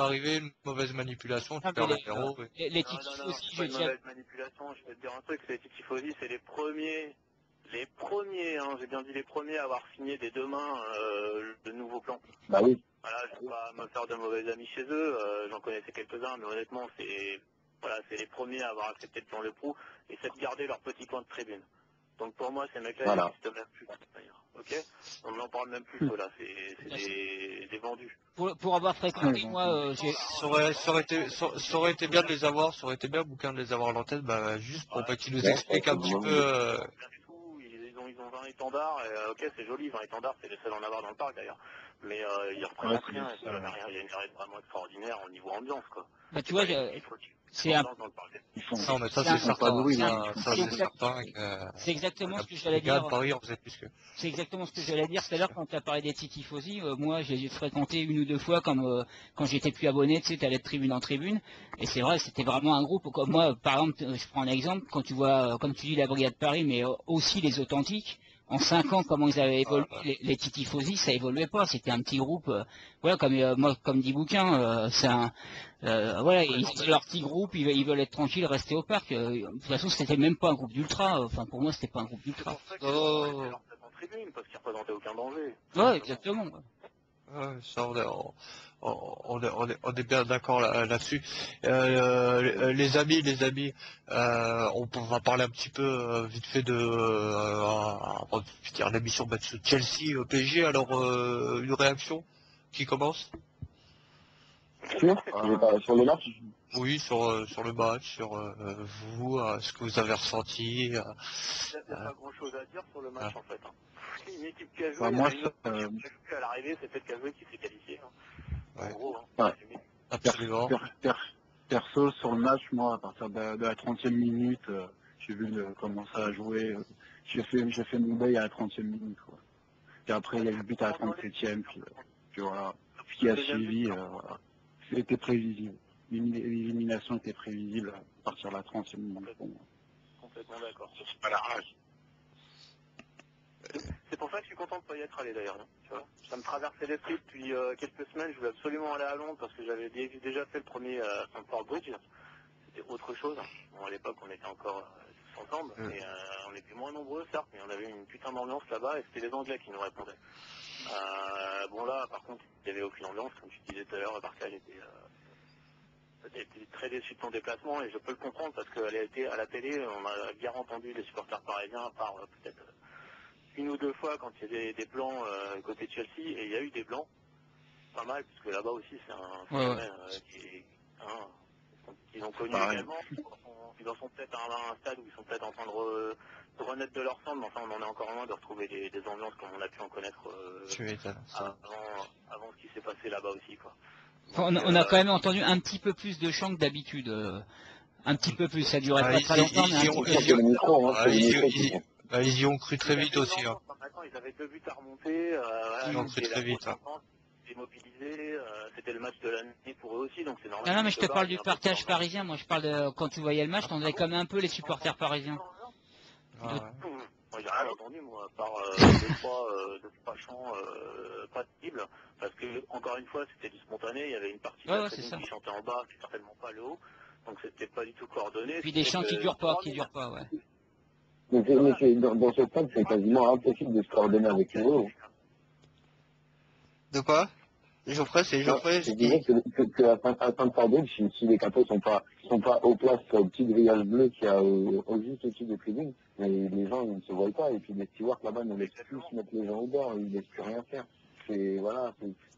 arriver, une mauvaise manipulation, tu perds le numéro. Les Tifosi, j'ai déjà. Mauvaise manipulation, je vais te dire un truc, les Tifosi, c'est les premiers, hein, j'ai bien dit les premiers à avoir signé des 2 mains le nouveau plan. Bah oui. Voilà, je ne vais pas me faire de mauvais amis chez eux, j'en connaissais quelques-uns, mais honnêtement, c'est les premiers à avoir accepté le plan Le Prou et c'est de garder leur petit coin de tribune. Donc pour moi, ces mecs-là, ils n'existent même plus. Ok, on n'en parle même plus, ceux-là, c'est des vendus. Pour avoir fréquenté, moi, ça aurait été bien de les avoir, ça aurait été bien Bouquin de les avoir à l'antenne, juste pour qu'ils nous expliquent un petit peu. Ils ont 20 étendards, et ok, c'est joli, 20 étendards, c'est les seuls à en avoir dans le parc d'ailleurs. Mais ils représentent rien, il y a une arrêt vraiment extraordinaire au niveau ambiance, quoi. Bah tu vois, c'est un... Non, mais ça c'est certain. C'est exactement ce que j'allais dire. Paris, on faisait plus que. C'est exactement ce que j'allais dire tout à l'heure quand tu as parlé des Tifosi. Moi, j'ai fréquenté 1 ou 2 fois quand j'étais plus abonné, tu sais, tu allais de tribune en tribune. Et c'est vrai, c'était vraiment un groupe. Comme moi, par exemple, je prends un exemple, quand tu vois, comme tu dis, la Brigade Paris, mais aussi les Authentiques. en 5 ans, comment ils avaient évolué, les Titifosi, ça évoluait pas, c'était un petit groupe, voilà, comme dit Bouquin, c'est un, voilà, c'est leur petit groupe, ils veulent être tranquilles, rester au parc, de toute façon, c'était même pas un groupe d'ultra, enfin, pour moi, c'était pas un groupe C'est d'ultra. pour ça qu'ils ont leur tête en tribune, parce qu'ils représentaient aucun danger. Ouais, exactement. Ouais, ça, on est bien d'accord là-dessus. Les amis, on va parler un petit peu vite fait avant de finir l'émission de Chelsea PSG. Alors, une réaction qui commence? Sur le match. Oui, sur le match, sur vous, ce que vous avez ressenti. Il n'y a pas grand chose à dire sur le match en fait. Une équipe qui a joué, Bah, il y moi, en a une autre qui a joué à l'arrivée, c'est peut-être qui a joué qui s'est qualifié. En gros, Ouais. Absolument. Perso, sur le match, moi, à partir de la 30e minute, j'ai vu commencer à jouer. J'ai fait mon bail à la 30e minute. Quoi. Et après, il y a eu le but à la 37e. Puis voilà. Ce qui a suivi, voilà. C'était prévisible. L'élimination était prévisible à partir de la 30e minute. Bon. Complètement d'accord. C'est pas la rage. C'est pour ça que je suis content de ne pas y être allé d'ailleurs. Tu vois, ça me traversait l'esprit depuis quelques semaines. Je voulais absolument aller à Londres parce que j'avais déjà fait le premier à Stamford Bridge. C'était autre chose. Bon, à l'époque, on était encore tous ensemble. Et, on était moins nombreux, certes, mais on avait une putain d'ambiance là-bas et c'était les Anglais qui nous répondaient. Bon là, par contre, il n'y avait aucune ambiance. Comme tu disais tout à l'heure, Barca était très déçu de son déplacement et je peux le comprendre parce qu'elle a été à la télé, on a bien entendu les supporters parisiens, à part peut-être une ou deux fois quand il y a des blancs côté Chelsea, et il y a eu des blancs, pas mal, puisque là-bas aussi c'est un phénomène qu'ils ont connu également. Ils en sont peut-être à un stade où ils sont peut-être en train de renaître de leur cendre, mais enfin on en est encore loin de retrouver des ambiances comme on a pu en connaître avant ce qui s'est passé là-bas aussi, quoi. Donc, on a quand même entendu un petit peu plus de chants que d'habitude. Un petit peu plus, ça durait pas très longtemps, mais un petit peu. Ils y ont cru très vite aussi. Maintenant, ils avaient 2 buts à remonter. Ils ont cru très vite. Démobilisés, c'était le match de l'année pour eux aussi, donc c'est normal. Non, mais je te parle du partage parisien. Moi, je parle de quand tu voyais le match, on avait comme un peu les supporters parisiens. Moi, j'ai rien entendu, moi, à part deux, trois chants pas terribles, parce que, encore une fois, c'était du spontané, il y avait une partie de la tribune qui chantait en bas, qui certainement pas le haut, donc c'était pas du tout coordonné. Puis des chants qui durent pas, ouais. Mais dans ce stade, c'est quasiment impossible de se coordonner avec le haut. De quoi? Geoffrey. Je dirais que à Saint-Pardon, si les capos sont pas aux places au petit grillage bleu qui a juste au-dessus des tribunes, mais les gens ils ne se voient pas, et puis les stewards là-bas ne laissent plus mettre les gens au bord, ils ne laissent plus rien faire. C'est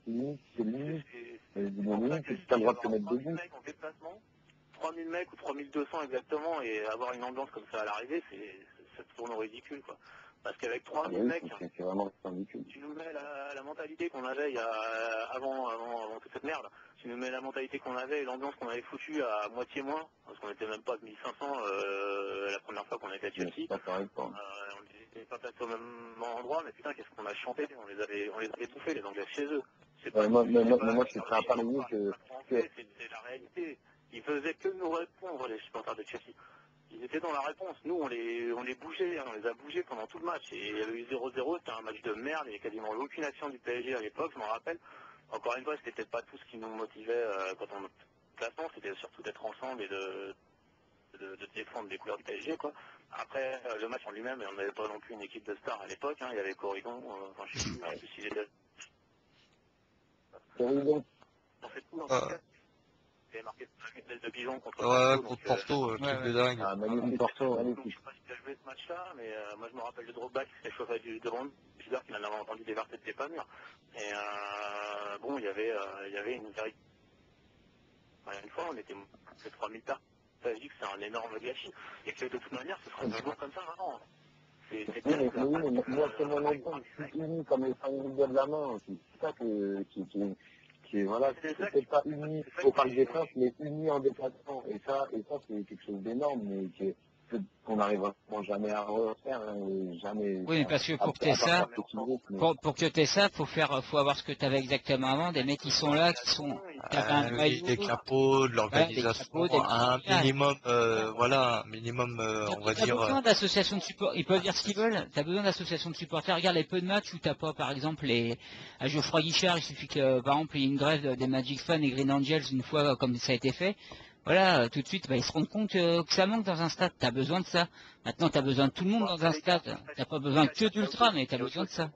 limite. Limite, si tu as le droit de te mettre debout. 3000 mecs ou 3200 exactement, et avoir une ambiance comme ça à l'arrivée, ça tourne au ridicule, quoi. Parce qu'avec 3000 mecs, c'est vraiment ridicule. Tu nous mets la mentalité qu'on avait avant toute cette merde, tu nous mets la mentalité qu'on avait et l'ambiance qu'on avait foutue à moitié moins, parce qu'on n'était même pas de 1500 la première fois qu'on était à Chelsea. On n'était pas placés au même endroit, mais putain, qu'est-ce qu'on a chanté, on les avait bouffés, les Anglais, chez eux. Moi, je suis prêt à parier que... C'est la réalité. Ils faisaient que nous répondre, les supporters de Chelsea. Ils étaient dans la réponse. Nous, on les bougeait, on les a bougés pendant tout le match. Et il y avait eu 0-0, c'était un match de merde, il n'y avait quasiment aucune action du PSG à l'époque, je m'en rappelle. Encore une fois, c'était peut-être pas tout ce qui nous motivait quand on classement, c'était surtout d'être ensemble et de défendre les couleurs du PSG, quoi. Après, le match en lui-même, on n'avait pas non plus une équipe de stars à l'époque, il y avait Corridon, je sais plus s'il était... Corridon. On fait tout, en tout cas. Il avait marqué une tête de pigeon contre Porto, truc de dingue. Magnifique Porto. Je ne sais pas si tu as joué ce match-là, mais moi je me rappelle de Drogba qui s'est chauffé devant le Schiller qui n'en avait entendu déverser de ses pas mûres. Et bon, il y avait une vérité. Une fois, on était 3000 personnes. Ça veut dire que c'est un énorme gâchis. Et que de toute manière, ce sera toujours comme ça maintenant. C'est terrible. Oui, mais moi, c'est mon exemple. Je suis uni comme les 5 de la main. C'est ça voilà, c'est peut-être pas uni au Parc des Princes, mais uni en déplacement. Et ça, c'est quelque chose d'énorme, mais qu'on n'arrivera jamais à refaire, hein, jamais. Oui, mais parce que pour que t'aies ça, pour que t'aies ça, faut avoir ce que t'avais exactement avant, des mecs qui sont là, t'avais un Oui, noyau, des capots, de voilà, des l'organisation, capots, des un voilà. minimum, voilà, un minimum, on va T'as dire. besoin d'associations de support, ils peuvent dire ce qu'ils veulent, t'as besoin d'associations de supporters. Regarde les peu de matchs où t'as pas, par exemple, à Geoffroy Guichard, il suffit que, par exemple, il y ait une grève des Magic Fans et Green Angels une fois, comme ça a été fait. Voilà, tout de suite, ils se rendent compte que ça manque dans un stade. T'as besoin de ça. Maintenant, t'as besoin de tout le monde dans un stade. T'as pas besoin que d'ultra, mais t'as besoin de ça.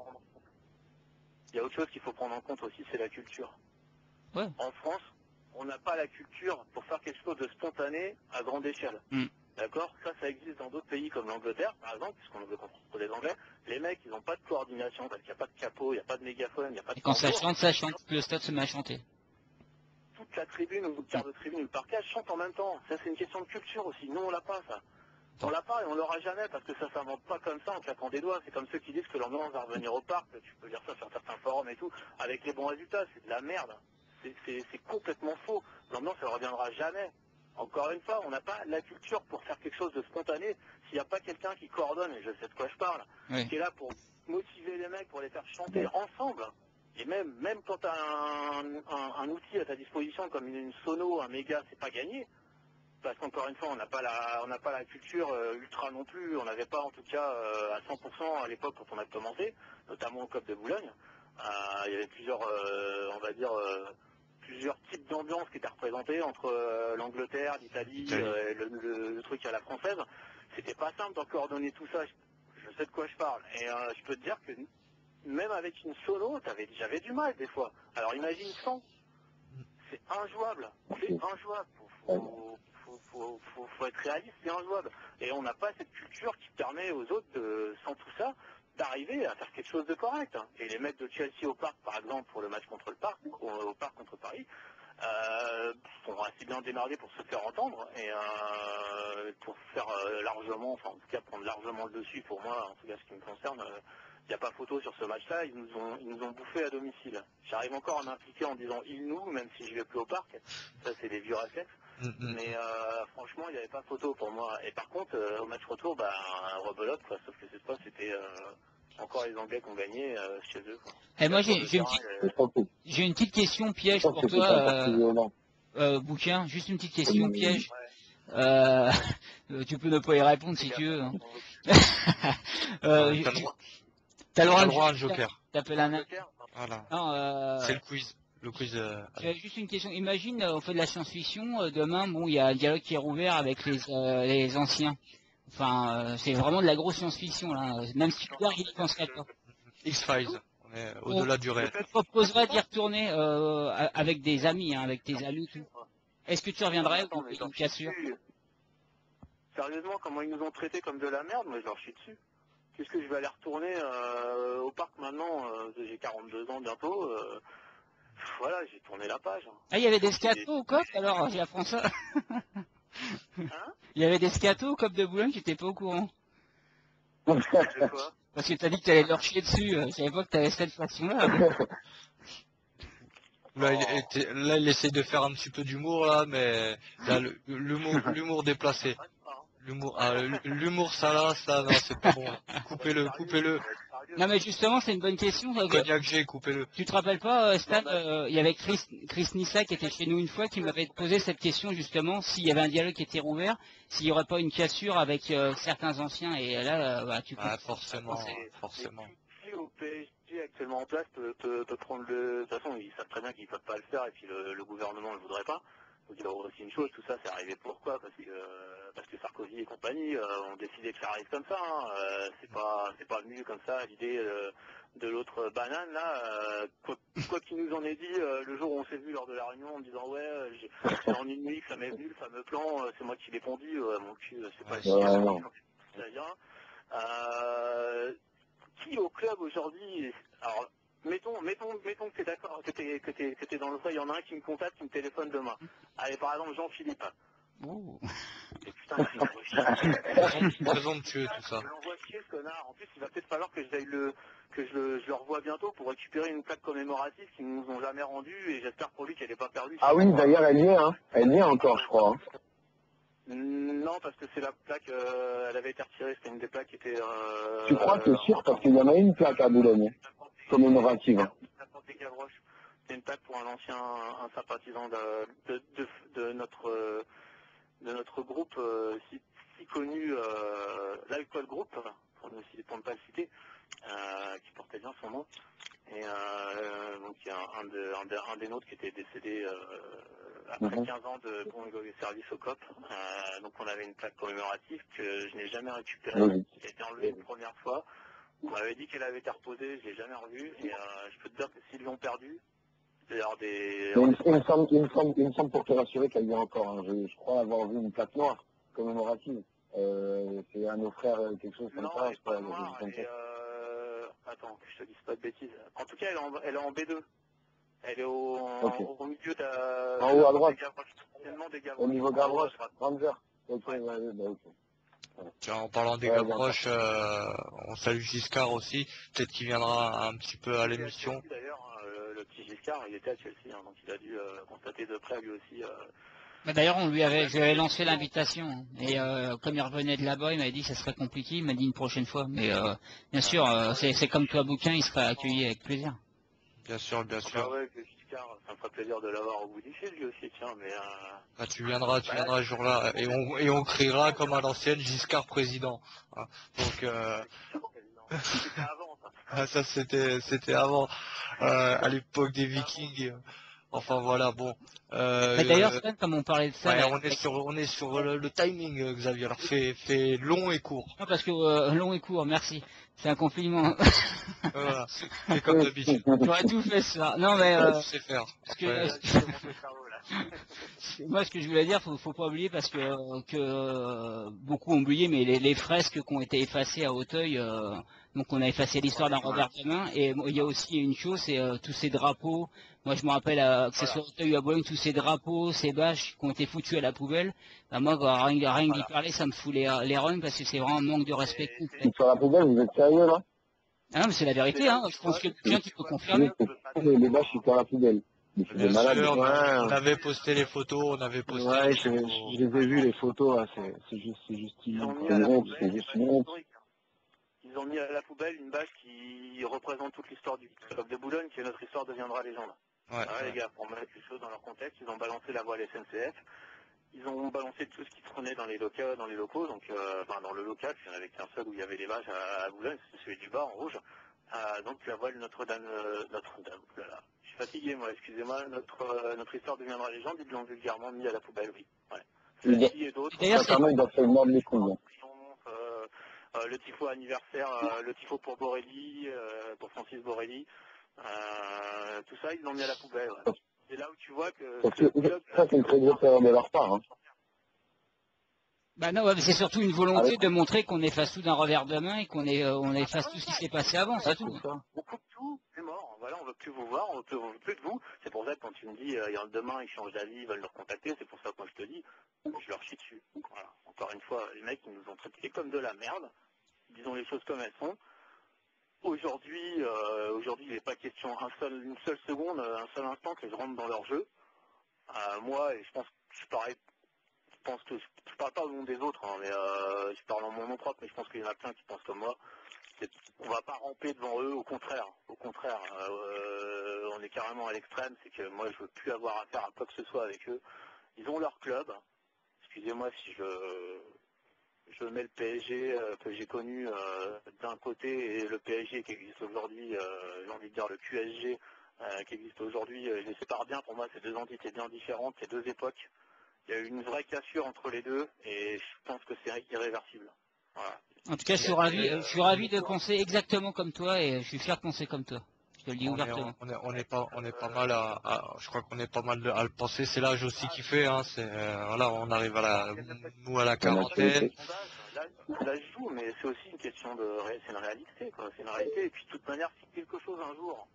Il y a autre chose qu'il faut prendre en compte aussi, c'est la culture. Ouais. En France, on n'a pas la culture pour faire quelque chose de spontané à grande échelle. D'accord? Ça existe dans d'autres pays comme l'Angleterre, par exemple, puisqu'on veut comprendre les Anglais. Les mecs, ils n'ont pas de coordination parce qu'il n'y a pas de capot, il n'y a pas de mégaphone, il n'y a pas de Et quand ça tambour. chante, le stade se met à chanter. Toute la tribune ou le quart de tribune ou le parquet chante en même temps. Ça, c'est une question de culture aussi. Nous, on l'a pas, ça. On l'a pas et on l'aura jamais parce que ça s'invente pas comme ça en claquant des doigts. C'est comme ceux qui disent que l'ambiance va revenir au parc. Tu peux lire ça sur certains forums et tout. Avec les bons résultats, c'est de la merde. C'est complètement faux. L'ambiance, elle reviendra jamais. Encore une fois, on n'a pas la culture pour faire quelque chose de spontané. S'il n'y a pas quelqu'un qui coordonne, et je sais de quoi je parle, Oui. qui est là pour motiver les mecs, pour les faire chanter ensemble. Et même quand tu as un outil à ta disposition comme une sono, un méga, c'est pas gagné. Parce qu'encore une fois, on n'a pas la culture ultra non plus. On n'avait pas en tout cas à 100% à l'époque quand on a commencé, notamment au Club de Boulogne. Il y avait plusieurs, on va dire, plusieurs types d'ambiance qui étaient représentés entre l'Angleterre, l'Italie, le truc à la française. C'était pas simple d'en coordonner tout ça. Je sais de quoi je parle. Et je peux te dire que même avec une solo, j'avais du mal des fois. Alors imagine 100. C'est injouable. C'est injouable. Faut être réaliste, c'est injouable. Et on n'a pas cette culture qui permet aux autres, sans tout ça, d'arriver à faire quelque chose de correct. Et les mecs de Chelsea au parc, par exemple, pour le match contre le parc, au parc contre Paris, sont assez bien démerdés pour se faire entendre et pour faire largement, enfin en tout cas prendre largement le dessus pour moi, en tout cas ce qui me concerne. Il n'y a pas photo sur ce match-là, ils nous ont bouffé à domicile. J'arrive encore à m'impliquer en disant ils nous, même si je ne vais plus au parc. Ça, c'est des vieux réflexes. Mais franchement, il n'y avait pas photo pour moi. Et par contre, au match retour, rebelote, quoi. Sauf que cette fois, c'était encore les Anglais qui ont gagné chez eux, quoi. Et moi, j'ai une petite question piège pour toi, Bouquin. Juste une petite question piège. Tu peux ne pas y répondre si tu veux. Hein. T'as le droit à un joker. T'appelles un... Voilà. Non, c'est le quiz. Le quiz. J'avais juste une question. Imagine, on fait de la science-fiction. Demain, bon, il y a un dialogue qui est rouvert avec les anciens. Enfin, c'est vraiment de la grosse science-fiction là. Même si Spielberg il penserait pas. X-Files. On est au-delà du réel. Je te proposerais d'y retourner avec des amis, hein, avec tes amis, tout. Est-ce que tu reviendrais ou une cassure? Sérieusement, comment ils nous ont traités comme de la merde, moi je leur chie dessus. Qu'est-ce que je vais aller retourner au parc maintenant? J'ai 42 ans bientôt. Voilà, j'ai tourné la page. Ah, il y avait des scatos au COP alors, j'apprends ça. Hein? Il y avait des scatos au COP de Boulogne, j'étais pas au courant. Quoi? Parce que t'as dit que t'allais leur chier dessus, je savais pas que t'avais cette façon-là. Là, il essaie de faire un petit peu d'humour là, mais là, l'humour déplacé. L'humour salace là, non, c'est pas bon. Coupez-le. Non mais justement, c'est une bonne question. Cognac G, coupez-le. Tu te rappelles pas, Stan, il y avait Chris Nissa qui était chez nous une fois, qui m'avait posé cette question justement, s'il y avait un dialogue qui était rouvert, s'il n'y aurait pas une cassure avec certains anciens, et là, tu peux... forcément. Au PSG actuellement en place peut prendre le... De toute façon, ils savent très bien qu'ils ne peuvent pas le faire, et puis le gouvernement ne le voudrait pas. Donc il y aura aussi une chose, tout ça c'est arrivé pourquoi? Parce que Sarkozy et compagnie ont décidé que ça arrive comme ça. Hein. C'est pas venu comme ça l'idée de l'autre banane là. Quoi qu'il nous en ait dit le jour où on s'est vu lors de la réunion en me disant ouais c'est en une nuit que ça m'est venu le fameux plan, c'est moi qui l'ai pondu, mon cul c'est pas ça vient. Qui au club aujourd'hui, alors mettons que t'es d'accord, que t'es dans le fait, il y en a un qui me contacte, qui me téléphone demain. Allez, par exemple, Jean-Philippe. Oh. Et putain, je l'envoie chier. Raison de tuer tout ça. Je l'envoie chier, ce connard. En plus, il va peut-être falloir que je le revoie bientôt pour récupérer une plaque commémorative qu'ils nous ont jamais rendue, et j'espère pour lui qu'elle n'est pas perdue. Ah oui, d'ailleurs, elle y est, hein. Elle y est encore, je crois. Hein. Non, parce que c'est la plaque, elle avait été retirée, c'était une des plaques qui était... Tu crois que c'est sûr parce qu'il y en a une plaque à Boulogne, commémorative. La porte des Gavroches. C'est une plaque pour un ancien un sympathisant de notre groupe si connu, l'Alcool Group, pour ne pas le citer, qui portait bien son nom. Et donc il y a un des nôtres qui était décédé après 15 ans de bon service au COP. Donc on avait une plaque commémorative que je n'ai jamais récupérée. Oui. Qui a été enlevée une première fois. On m'avait dit qu'elle avait été reposée, je l'ai jamais revue. Et je peux te dire que s'ils l'ont perdue, c'est-à-dire des... Il me semble pour te rassurer qu'elle y a encore. Hein. Je crois avoir vu une plaque noire commémorative. C'est à nos frères quelque chose comme non, ça. elle est pas noire, attends, que je te dise pas de bêtises. En tout cas, elle est en B2. Elle est au milieu de... En haut à droite. Des Gavroches. Au niveau Gavroche, À droite. Ranger. Ok, Ouais. Ok. Tiens, en parlant des Gavroches, on salue Giscard aussi. Peut-être qu'il viendra un petit peu à l'émission. D'ailleurs, le petit Giscard, il était à Chelsea, hein, donc il a dû constater de près lui aussi. Bah, d'ailleurs, je lui avais lancé l'invitation. Hein. Et comme il revenait de là-bas, il m'avait dit que ça serait compliqué. Il m'a dit une prochaine fois. Mais bien sûr, c'est comme toi, bouquin, il sera accueilli avec plaisir. Bien sûr, bien Ah sûr. ouais, que Giscard, ça me ferait plaisir de l'avoir au bout du fil lui aussi, tiens, mais... Bah, tu viendras ce jour-là et on criera comme à l'ancienne Giscard président. Hein. Donc C'était avant, ça. ah, ça c'était avant, à l'époque des Vikings. Enfin voilà, bon. Mais d'ailleurs, Sven, comme on parlait de ça... Ouais, là, on est sur le timing, Xavier. Alors fais long et court. non, parce que long et court, merci. C'est un compliment. Voilà, c'est comme d'habitude. J'aurais tout fait ça. Non, mais... Tu sais faire. parce que, Après, moi, ce que je voulais dire, faut pas oublier parce que beaucoup ont oublié, mais les fresques qui ont été effacées à Hauteuil, donc on a effacé l'histoire d'un revers de main. Et il y a aussi une chose, c'est tous ces drapeaux. Moi, je me rappelle que ce soit à Hauteuil ou à Boulogne, tous ces drapeaux, ces bâches qui ont été foutus à la poubelle. Bah, moi, rien que d'y parler, ça me fout les runs parce que c'est vraiment un manque de respect. Sur la poubelle, vous êtes sérieux là? Ah non, mais c'est la vérité, hein. Je pense que quelqu'un qui peut confirmer. Les bâches, ils sont sur la poubelle. Mais c'est des bien malades. sûr, Ouais. on avait posté les photos, Ouais, je les ai vus les photos, là, c'est juste Ils ont immense. mis à la honte, poubelle, c'est juste une honte. ils ont mis à la poubelle une bâche qui représente toute l'histoire du club de Boulogne, qui est notre histoire deviendra légende. Ouais, Les gars, pour mettre les choses dans leur contexte, ils ont balancé la voile SNCF, ils ont balancé tout ce qui trônait dans les locaux, donc dans le local, il y en avait qu'un seul où il y avait les bâches à Boulogne, c'est celui du bas en rouge. Donc la voile Notre-Dame, voilà. Je suis fatigué moi, excusez-moi, notre histoire deviendra légende, ils l'ont vulgairement mis à la poubelle, oui. Ouais. Celle-ci et d'autres. D'ailleurs, Sincèrement, ils doivent se mordre les couilles. Le tifo anniversaire, le tifo pour Borelli, pour Francis Borelli, tout ça, ils l'ont mis à la poubelle. Ouais. C'est là où tu vois que... Parce que ça, c'est une très grosse erreur de leur part. Hein. Bah non, ouais, mais c'est surtout une volonté de montrer qu'on efface tout d'un revers de main et on efface tout ce qui s'est passé avant, c'est tout. On coupe tout, c'est mort. Voilà, on veut plus vous voir, on veut plus de vous. C'est pour ça que quand tu me dis, demain ils changent d'avis, ils veulent nous recontacter, c'est pour ça que moi je te dis, je leur chie dessus. Voilà. Encore une fois, les mecs, ils nous ont traités comme de la merde. Disons les choses comme elles sont. Aujourd'hui, il n'est pas question une seule seconde, un seul instant que je rentre dans leur jeu. Moi, et je pense que je suis pareil. Je pense que je parle pas au nom des autres, hein, mais je parle en mon nom propre, mais je pense qu'il y en a plein qui pensent comme moi. On va pas ramper devant eux, au contraire, on est carrément à l'extrême, c'est que moi je veux plus avoir affaire à quoi que ce soit avec eux. Ils ont leur club. Excusez-moi si je mets le PSG que j'ai connu d'un côté et le PSG qui existe aujourd'hui, j'ai envie de dire le QSG qui existe aujourd'hui, je les sépare bien. Pour moi, c'est deux entités bien différentes, c'est deux époques. Il y a eu une vraie cassure entre les deux et je pense que c'est irréversible. Voilà. En tout cas, je suis ravi de penser exactement comme toi et je suis fier de penser comme toi. Je te le dis ouvertement. on est pas mal je crois qu'on est pas mal à le penser. C'est l'âge aussi qui fait, hein. Voilà, on arrive nous à la quarantaine. Là, je joue, mais c'est aussi une question c'est une réalité, quoi. C'est une réalité. Et puis, de toute manière, si quelque chose un jour,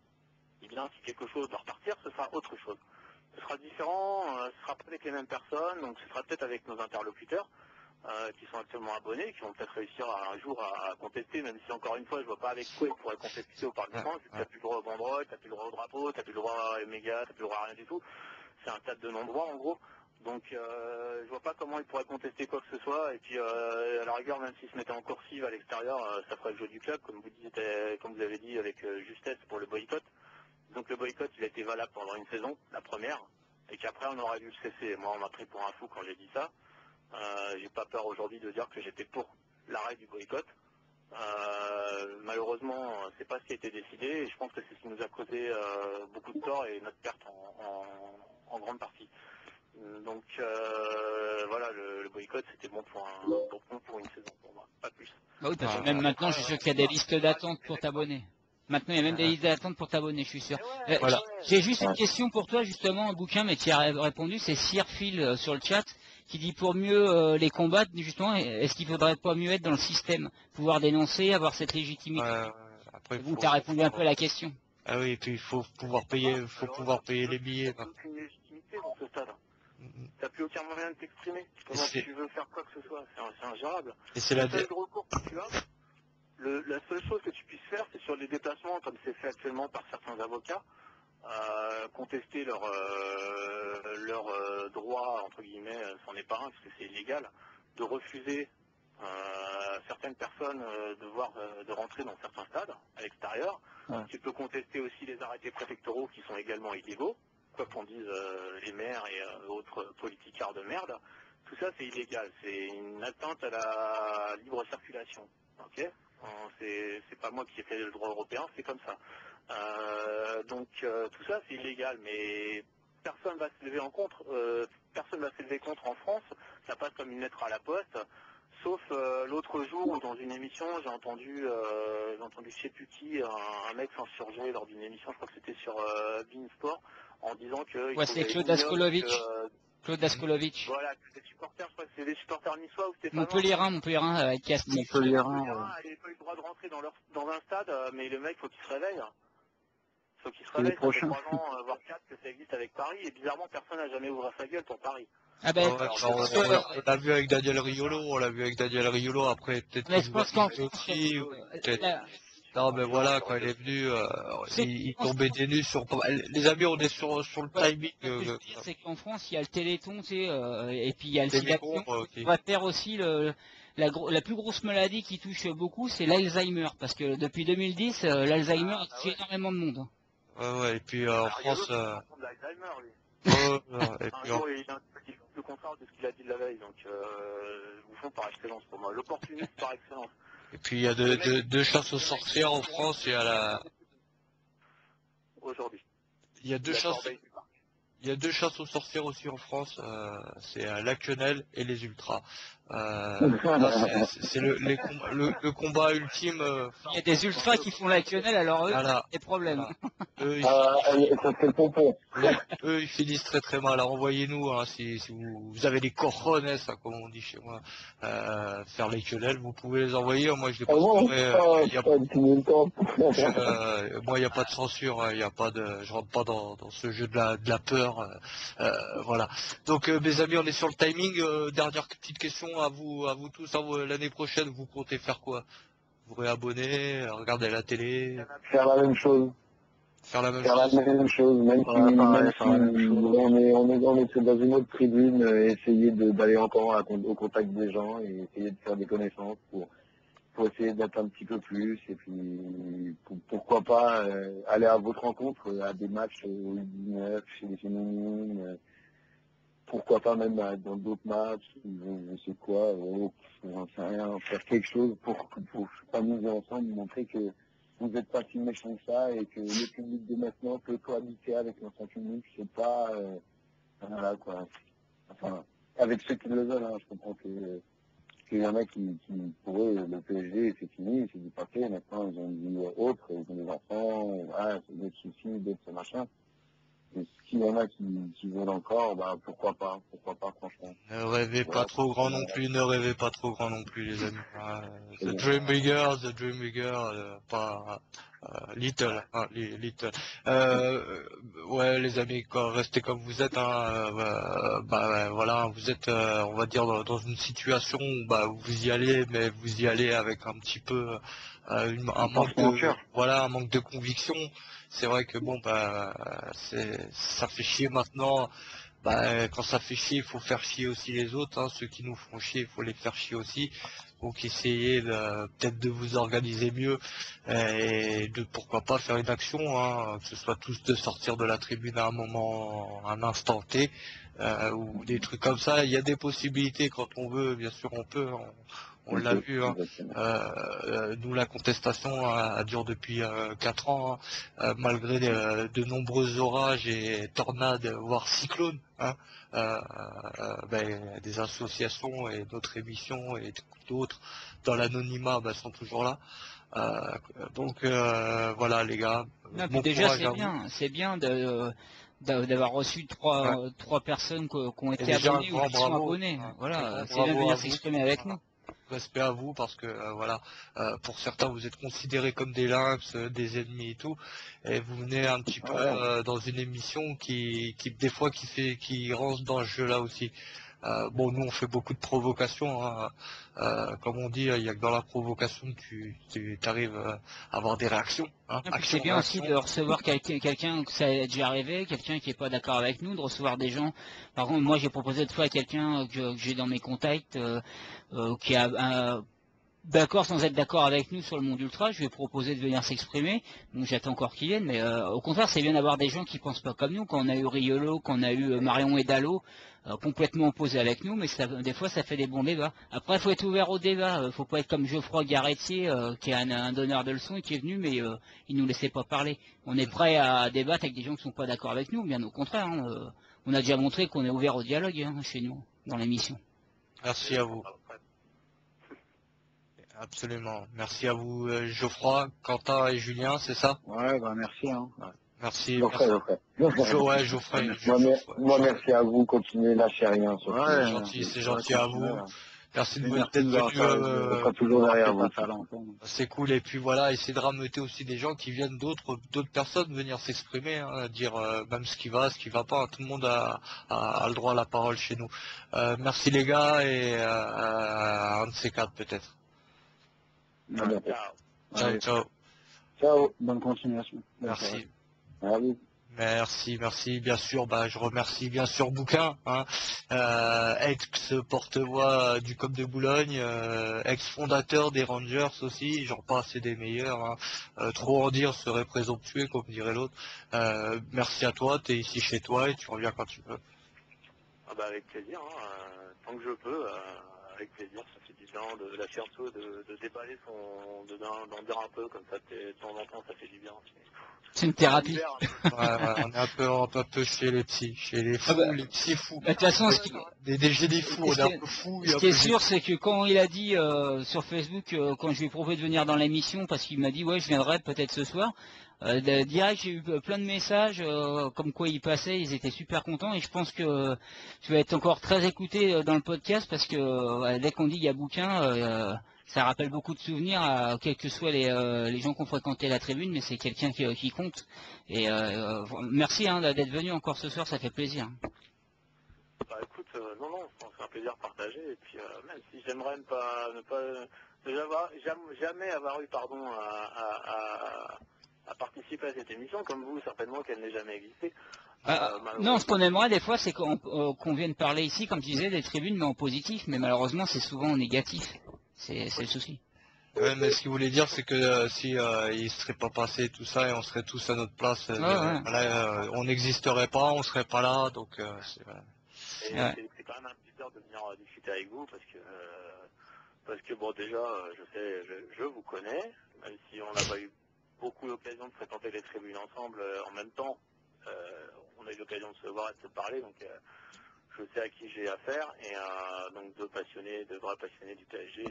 si quelque chose doit repartir, ce sera autre chose. Ce sera différent, ce sera pas avec les mêmes personnes, donc ce sera peut-être avec nos interlocuteurs qui sont actuellement abonnés, qui vont peut-être réussir un jour à contester, même si encore une fois, je vois pas avec quoi ils pourraient contester au Parlement, vu que t'as plus le droit au banderole, t'as plus le droit au drapeau, t'as plus le droit à méga, t'as plus le droit à rien du tout. C'est un tas de non-droit en gros. Donc je vois pas comment ils pourraient contester quoi que ce soit. Et puis à la rigueur, même s'ils se mettaient en coursive à l'extérieur, ça ferait le jeu du club, comme vous avez dit avec justesse pour le boycott. Donc le boycott, il a été valable pendant une saison, la première, et qu'après on aurait dû le cesser. Moi, on m'a pris pour un fou quand j'ai dit ça. J'ai pas peur aujourd'hui de dire que j'étais pour l'arrêt du boycott. Malheureusement, c'est pas ce qui a été décidé, et je pense que c'est ce qui nous a causé beaucoup de tort et notre perte en grande partie. Donc voilà, le boycott, c'était bon pour une saison pour moi, pas plus. Bah oui, parce que même maintenant, je suis sûr qu'il y a des listes d'attente pour t'abonner. Maintenant, il y a même des listes d'attente pour t'abonner, je suis sûr. Voilà. J'ai juste une question pour toi, justement, un bouquin, mais tu y as répondu, c'est Sir Phil sur le chat, qui dit pour mieux les combattre, justement, est-ce qu'il faudrait pas mieux être dans le système, pouvoir dénoncer, avoir cette légitimité. Après, Bon, tu as répondu un peu à la question. Ah oui, et puis il faut pouvoir payer les billets. T'as aucune légitimité dans ce stade. T'as plus aucun moyen de t'exprimer. Comment tu veux faire quoi que ce soit? C'est ingérable. Et c'est Le seul recours que tu as, la seule chose que tu puisses faire, c'est sur les déplacements, comme c'est fait actuellement par certains avocats, contester leur droit, entre guillemets, c'en est pas un, parce que c'est illégal, de refuser certaines personnes de rentrer dans certains stades à l'extérieur. Ouais. Tu peux contester aussi les arrêtés préfectoraux qui sont également illégaux, quoi qu'on dise les maires et autres politicards de merde. Tout ça, c'est illégal. C'est une atteinte à la libre circulation. Ok ? C'est pas moi qui ai fait le droit européen, c'est comme ça. Donc tout ça, c'est illégal, mais personne va se lever personne va se lever contre en France. Ça passe comme une lettre à la poste. Sauf l'autre jour où dans une émission, j'ai entendu je sais plus qui, un mec s'insurger lors d'une émission, je crois que c'était sur Beansport, en disant que Ouais, c'est Claude Askolovitch. Claude Askolovitch. Voilà, que les supporters, je crois que c'est des supporters niçois ou stéphanois. Montpellierin avec Castille. Montpellierin, n'avaient pas eu le droit de rentrer dans un stade, mais le mec, faut qu'il se réveille. Faut qu'il se C'est les réveille, ça fait prochains. 3 ans, voire 4 que ça existe avec Paris, et bizarrement, personne n'a jamais ouvert sa gueule pour Paris. Ah ben, on l'a vu avec Daniel Riolo, après peut-être mais qu'il je nous a pense qu'en fait aussi, ou peut-être. la- Non mais voilà, quand il est venu, il tombait des nues sur. Les amis, on est sur le timing. ce que je veux dire, c'est qu'en France, il y a le Téléthon, tu sais, et puis il y a le Téléthon, Sidaction. ok. On va faire aussi la plus grosse maladie qui touche beaucoup, c'est l'Alzheimer, parce que depuis 2010, l'Alzheimer a touché énormément de monde. Ouais, et puis en France. Il raconte l'Alzheimer, lui. Et Un puis jour, il a un petit peu le contraire de ce qu'il a dit de la veille, donc bouffon par excellence pour moi, l'opportuniste par excellence. Et puis il y a deux chasses aux sorcières en France, Aujourd'hui. il y a deux chasses aux sorcières aussi en France, c'est la quenelle et les ultras. Là, c'est le combat ultime. Il y a des ultras qui font la quenelle, alors eux, Voilà. des problèmes. Voilà. Eux, Ça fait le pompon. eux, ils finissent très très mal. Alors envoyez-nous, hein, si vous avez des cojones, hein, comme on dit chez moi, faire les quenelles, vous pouvez les envoyer. Moi, je les posterai. Moi, il n'y a pas de censure, hein, je rentre pas dans ce jeu de la peur. Voilà. Donc, mes amis, on est sur le timing. Dernière petite question à vous tous. Hein, l'année prochaine, vous comptez faire quoi? Vous réabonner, regarder la télé, Faire la même chose. faire la même Faire chose. la même chose, même si on est dans une autre tribune, essayer d'aller encore au contact des gens et essayer de faire des connaissances pour essayer d'être un petit peu plus et puis pourquoi pas aller à votre rencontre, à des matchs au 19 chez les féminines, pourquoi pas même dans d'autres matchs, je sais quoi, j'en sais rien, faire quelque chose pour s'amuser ensemble, montrer que vous n'êtes pas si méchants que ça et que le public de maintenant peut cohabiter avec l'ancien public, c'est pas voilà quoi. Enfin, avec ceux qui le veulent, hein, je comprends qu'il y en a qui pour eux le PSG c'est fini, c'est du papier, maintenant ils ont une vie autre, ils ont des enfants, voilà, c'est d'autres soucis, d'autres machins. Et s'il y en a qui veulent encore, bah pourquoi pas franchement. Ne rêvez pas trop grand non plus, les amis. The dream bigger, pas little, hein, little. Ouais, les amis, restez comme vous êtes. Hein, voilà, vous êtes, on va dire, dans une situation où vous y allez, mais vous y allez avec un petit peu un manque de conviction. C'est vrai que ça fait chier maintenant quand ça fait chier, il faut faire chier aussi les autres, hein. Ceux qui nous font chier, il faut les faire chier aussi. Donc essayez peut-être de vous organiser mieux et de pourquoi pas faire une action, hein, que ce soit tous de sortir de la tribune à un moment, un instant T, ou des trucs comme ça. Il y a des possibilités quand on veut, bien sûr on peut. On l'a vu, hein. Nous la contestation dure depuis 4 ans, hein, malgré de nombreux orages et tornades, voire cyclones, hein. Des associations et d'autres émissions et d'autres dans l'anonymat sont toujours là. Voilà les gars. Non, puis Bon déjà courage à vous. c'est bien d'avoir reçu trois personnes qui ont Et été déjà un abonnées ou grand qui sont bravo, abonnées. un Voilà, grand c'est bien de bravo à venir vous. s'exprimer avec Voilà. nous. Respect à vous parce que pour certains vous êtes considérés comme des lynx, des ennemis et tout, et vous venez un petit peu dans une émission qui des fois qui rentre dans ce jeu là aussi. Bon, nous on fait beaucoup de provocations, hein. Comme on dit, il n'y a que dans la provocation que tu arrives à avoir des réactions, hein. Et puis Action, c'est bien aussi réaction. de recevoir quelqu'un que ça est déjà arrivé, quelqu'un qui n'est pas d'accord avec nous, de recevoir des gens. Par contre, moi j'ai proposé de fois à quelqu'un que j'ai dans mes contacts qui a d'accord sans être d'accord avec nous sur le monde ultra, je lui ai proposé de venir s'exprimer, donc j'attends encore qu'il vienne, mais au contraire c'est bien d'avoir des gens qui pensent pas comme nous, quand on a eu Riolo, quand on a eu Marion et Dalo, complètement opposés avec nous, mais des fois ça fait des bons débats. Après il faut être ouvert au débat, faut pas être comme Geoffroy Garetier, qui est un donneur de leçons et qui est venu, mais il nous laissait pas parler. On est prêt à débattre avec des gens qui sont pas d'accord avec nous, bien au contraire, hein, on a déjà montré qu'on est ouvert au dialogue hein, chez nous, dans l'émission. Merci à vous. Absolument. Merci à vous, Geoffroy, Quentin et Julien, c'est ça? Ouais, merci. Hein. Merci. Geoffrey. Geoffrey. Moi, merci à vous. Continuez, lâchez rien. Surtout. C'est gentil à vous. Merci d'être venu. On sera toujours derrière vous. C'est cool. Et puis voilà, essayez de rameuter aussi des gens qui viennent d'autres personnes venir s'exprimer, hein, dire même ce qui va pas. Tout le monde a le droit à la parole chez nous. Merci les gars et un de ces quatre peut-être. Ciao. Bonne continuation. Merci. Merci. Bien sûr, je remercie bien sûr Bouquin, hein, ex-porte-voix du COP de Boulogne, ex-fondateur des Rangers aussi, j'en passe et des meilleurs, hein. Trop en dire serait présomptueux, comme dirait l'autre. Merci à toi, tu es ici chez toi et tu reviens quand tu veux. Avec plaisir, hein, tant que je peux, avec plaisir, ça fait du bien de la surtout de déballer d'en dire un peu, comme ça de temps en temps ça fait du bien. C'est une thérapie. On est un peu chez les petits, les fous, les petits fous. De toute façon, des génies fous, on est un peu fous. Ce qui est sûr, c'est que quand il a dit sur Facebook, quand je lui ai proposé de venir dans l'émission, parce qu'il m'a dit ouais, je viendrai peut-être ce soir, direct j'ai eu plein de messages comme quoi ils passaient, ils étaient super contents et je pense que tu vas être encore très écouté dans le podcast parce que dès qu'on dit il y a Bouquin, ça rappelle beaucoup de souvenirs, quels que soient les gens qui ont fréquenté la tribune, mais c'est quelqu'un qui compte. Et merci hein, d'être venu encore ce soir, ça fait plaisir. Écoute, non, c'est un plaisir partagé. Et puis même si j'aimerais jamais avoir eu à participer à cette émission, comme vous, certainement qu'elle n'ait jamais existé. Non, ce qu'on aimerait des fois, c'est qu'on vienne parler ici, comme tu disais, des tribunes, mais en positif, mais malheureusement, c'est souvent en négatif. C'est le souci. Ouais, mais ce qu'il voulait dire, c'est que si il serait pas passé tout ça et on serait tous à notre place, on n'existerait pas, on serait pas là, donc c'est quand même un plaisir de venir discuter avec vous parce que bon déjà je vous connais, même si on n'a pas eu beaucoup l'occasion de fréquenter les tribunes ensemble en même temps, on a eu l'occasion de se voir et de se parler, donc je sais à qui j'ai affaire, et donc de vrais passionnés du PSG,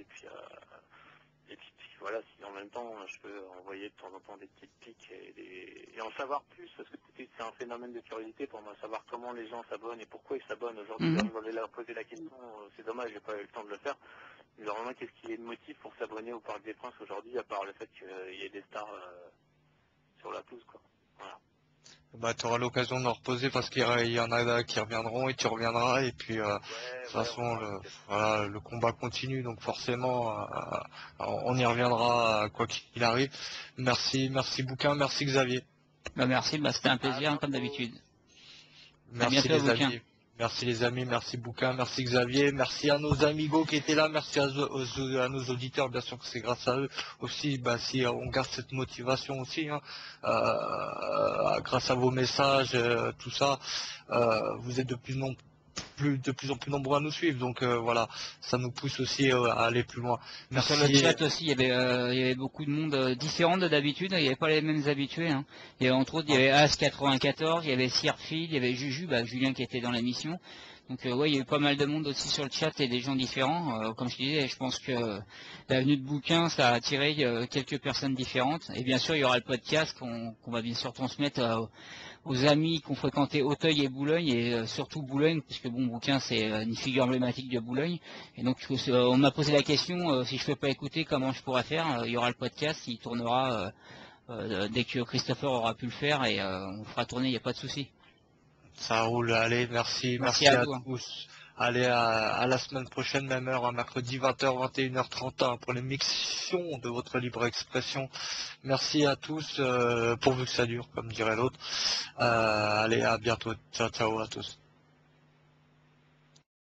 et puis voilà, si en même temps je peux envoyer de temps en temps des petites piques et en savoir plus, parce que c'est un phénomène de curiosité pour moi, savoir comment les gens s'abonnent et pourquoi ils s'abonnent. Aujourd'hui, je voulais leur poser la question, c'est dommage, j'ai pas eu le temps de le faire, mais vraiment qu'est-ce qui est le motif pour s'abonner au Parc des Princes aujourd'hui, à part le fait qu'il y ait des stars sur la pelouse, quoi. Voilà. Tu auras l'occasion de leur reposer parce qu'il y en a qui reviendront et tu reviendras et puis de toute façon le combat continue, donc forcément on y reviendra quoi qu'il arrive. Merci Bouquin, merci Xavier. Merci, c'était un plaisir comme d'habitude. Merci les amis. Merci les amis, merci Bouquin, merci Xavier, merci à nos amigos qui étaient là, merci à nos auditeurs, bien sûr que c'est grâce à eux aussi, bah, si on garde cette motivation aussi, hein, grâce à vos messages, tout ça, vous êtes de plus en plus nombreux à nous suivre, donc voilà, ça nous pousse aussi à aller plus loin. Sur le chat aussi, il y avait beaucoup de monde différent de d'habitude, il n'y avait pas les mêmes habitués. Hein. Et entre autres, il y avait As94, il y avait Sirfield, il y avait Juju, bah, Julien qui était dans l'émission. Donc ouais, il y a eu pas mal de monde aussi sur le chat et des gens différents. Comme je disais, je pense que la venue de Bouquin, ça a attiré quelques personnes différentes. Et bien sûr, il y aura le podcast qu'on va bien sûr transmettre aux amis qui ont fréquenté Auteuil et Boulogne, et surtout Boulogne, puisque bon, Bouquin c'est une figure emblématique de Boulogne. Et donc on m'a posé la question, si je ne peux pas écouter, comment je pourrais faire. Il y aura le podcast, il tournera dès que Christopher aura pu le faire, et on fera tourner, il n'y a pas de souci. Ça roule, allez, merci à tous. Allez, à la semaine prochaine, même heure, mercredi 20h, 21h30 pour l'émission de votre libre expression. Merci à tous, pourvu que ça dure, comme dirait l'autre. Allez, à bientôt. Ciao, ciao à tous.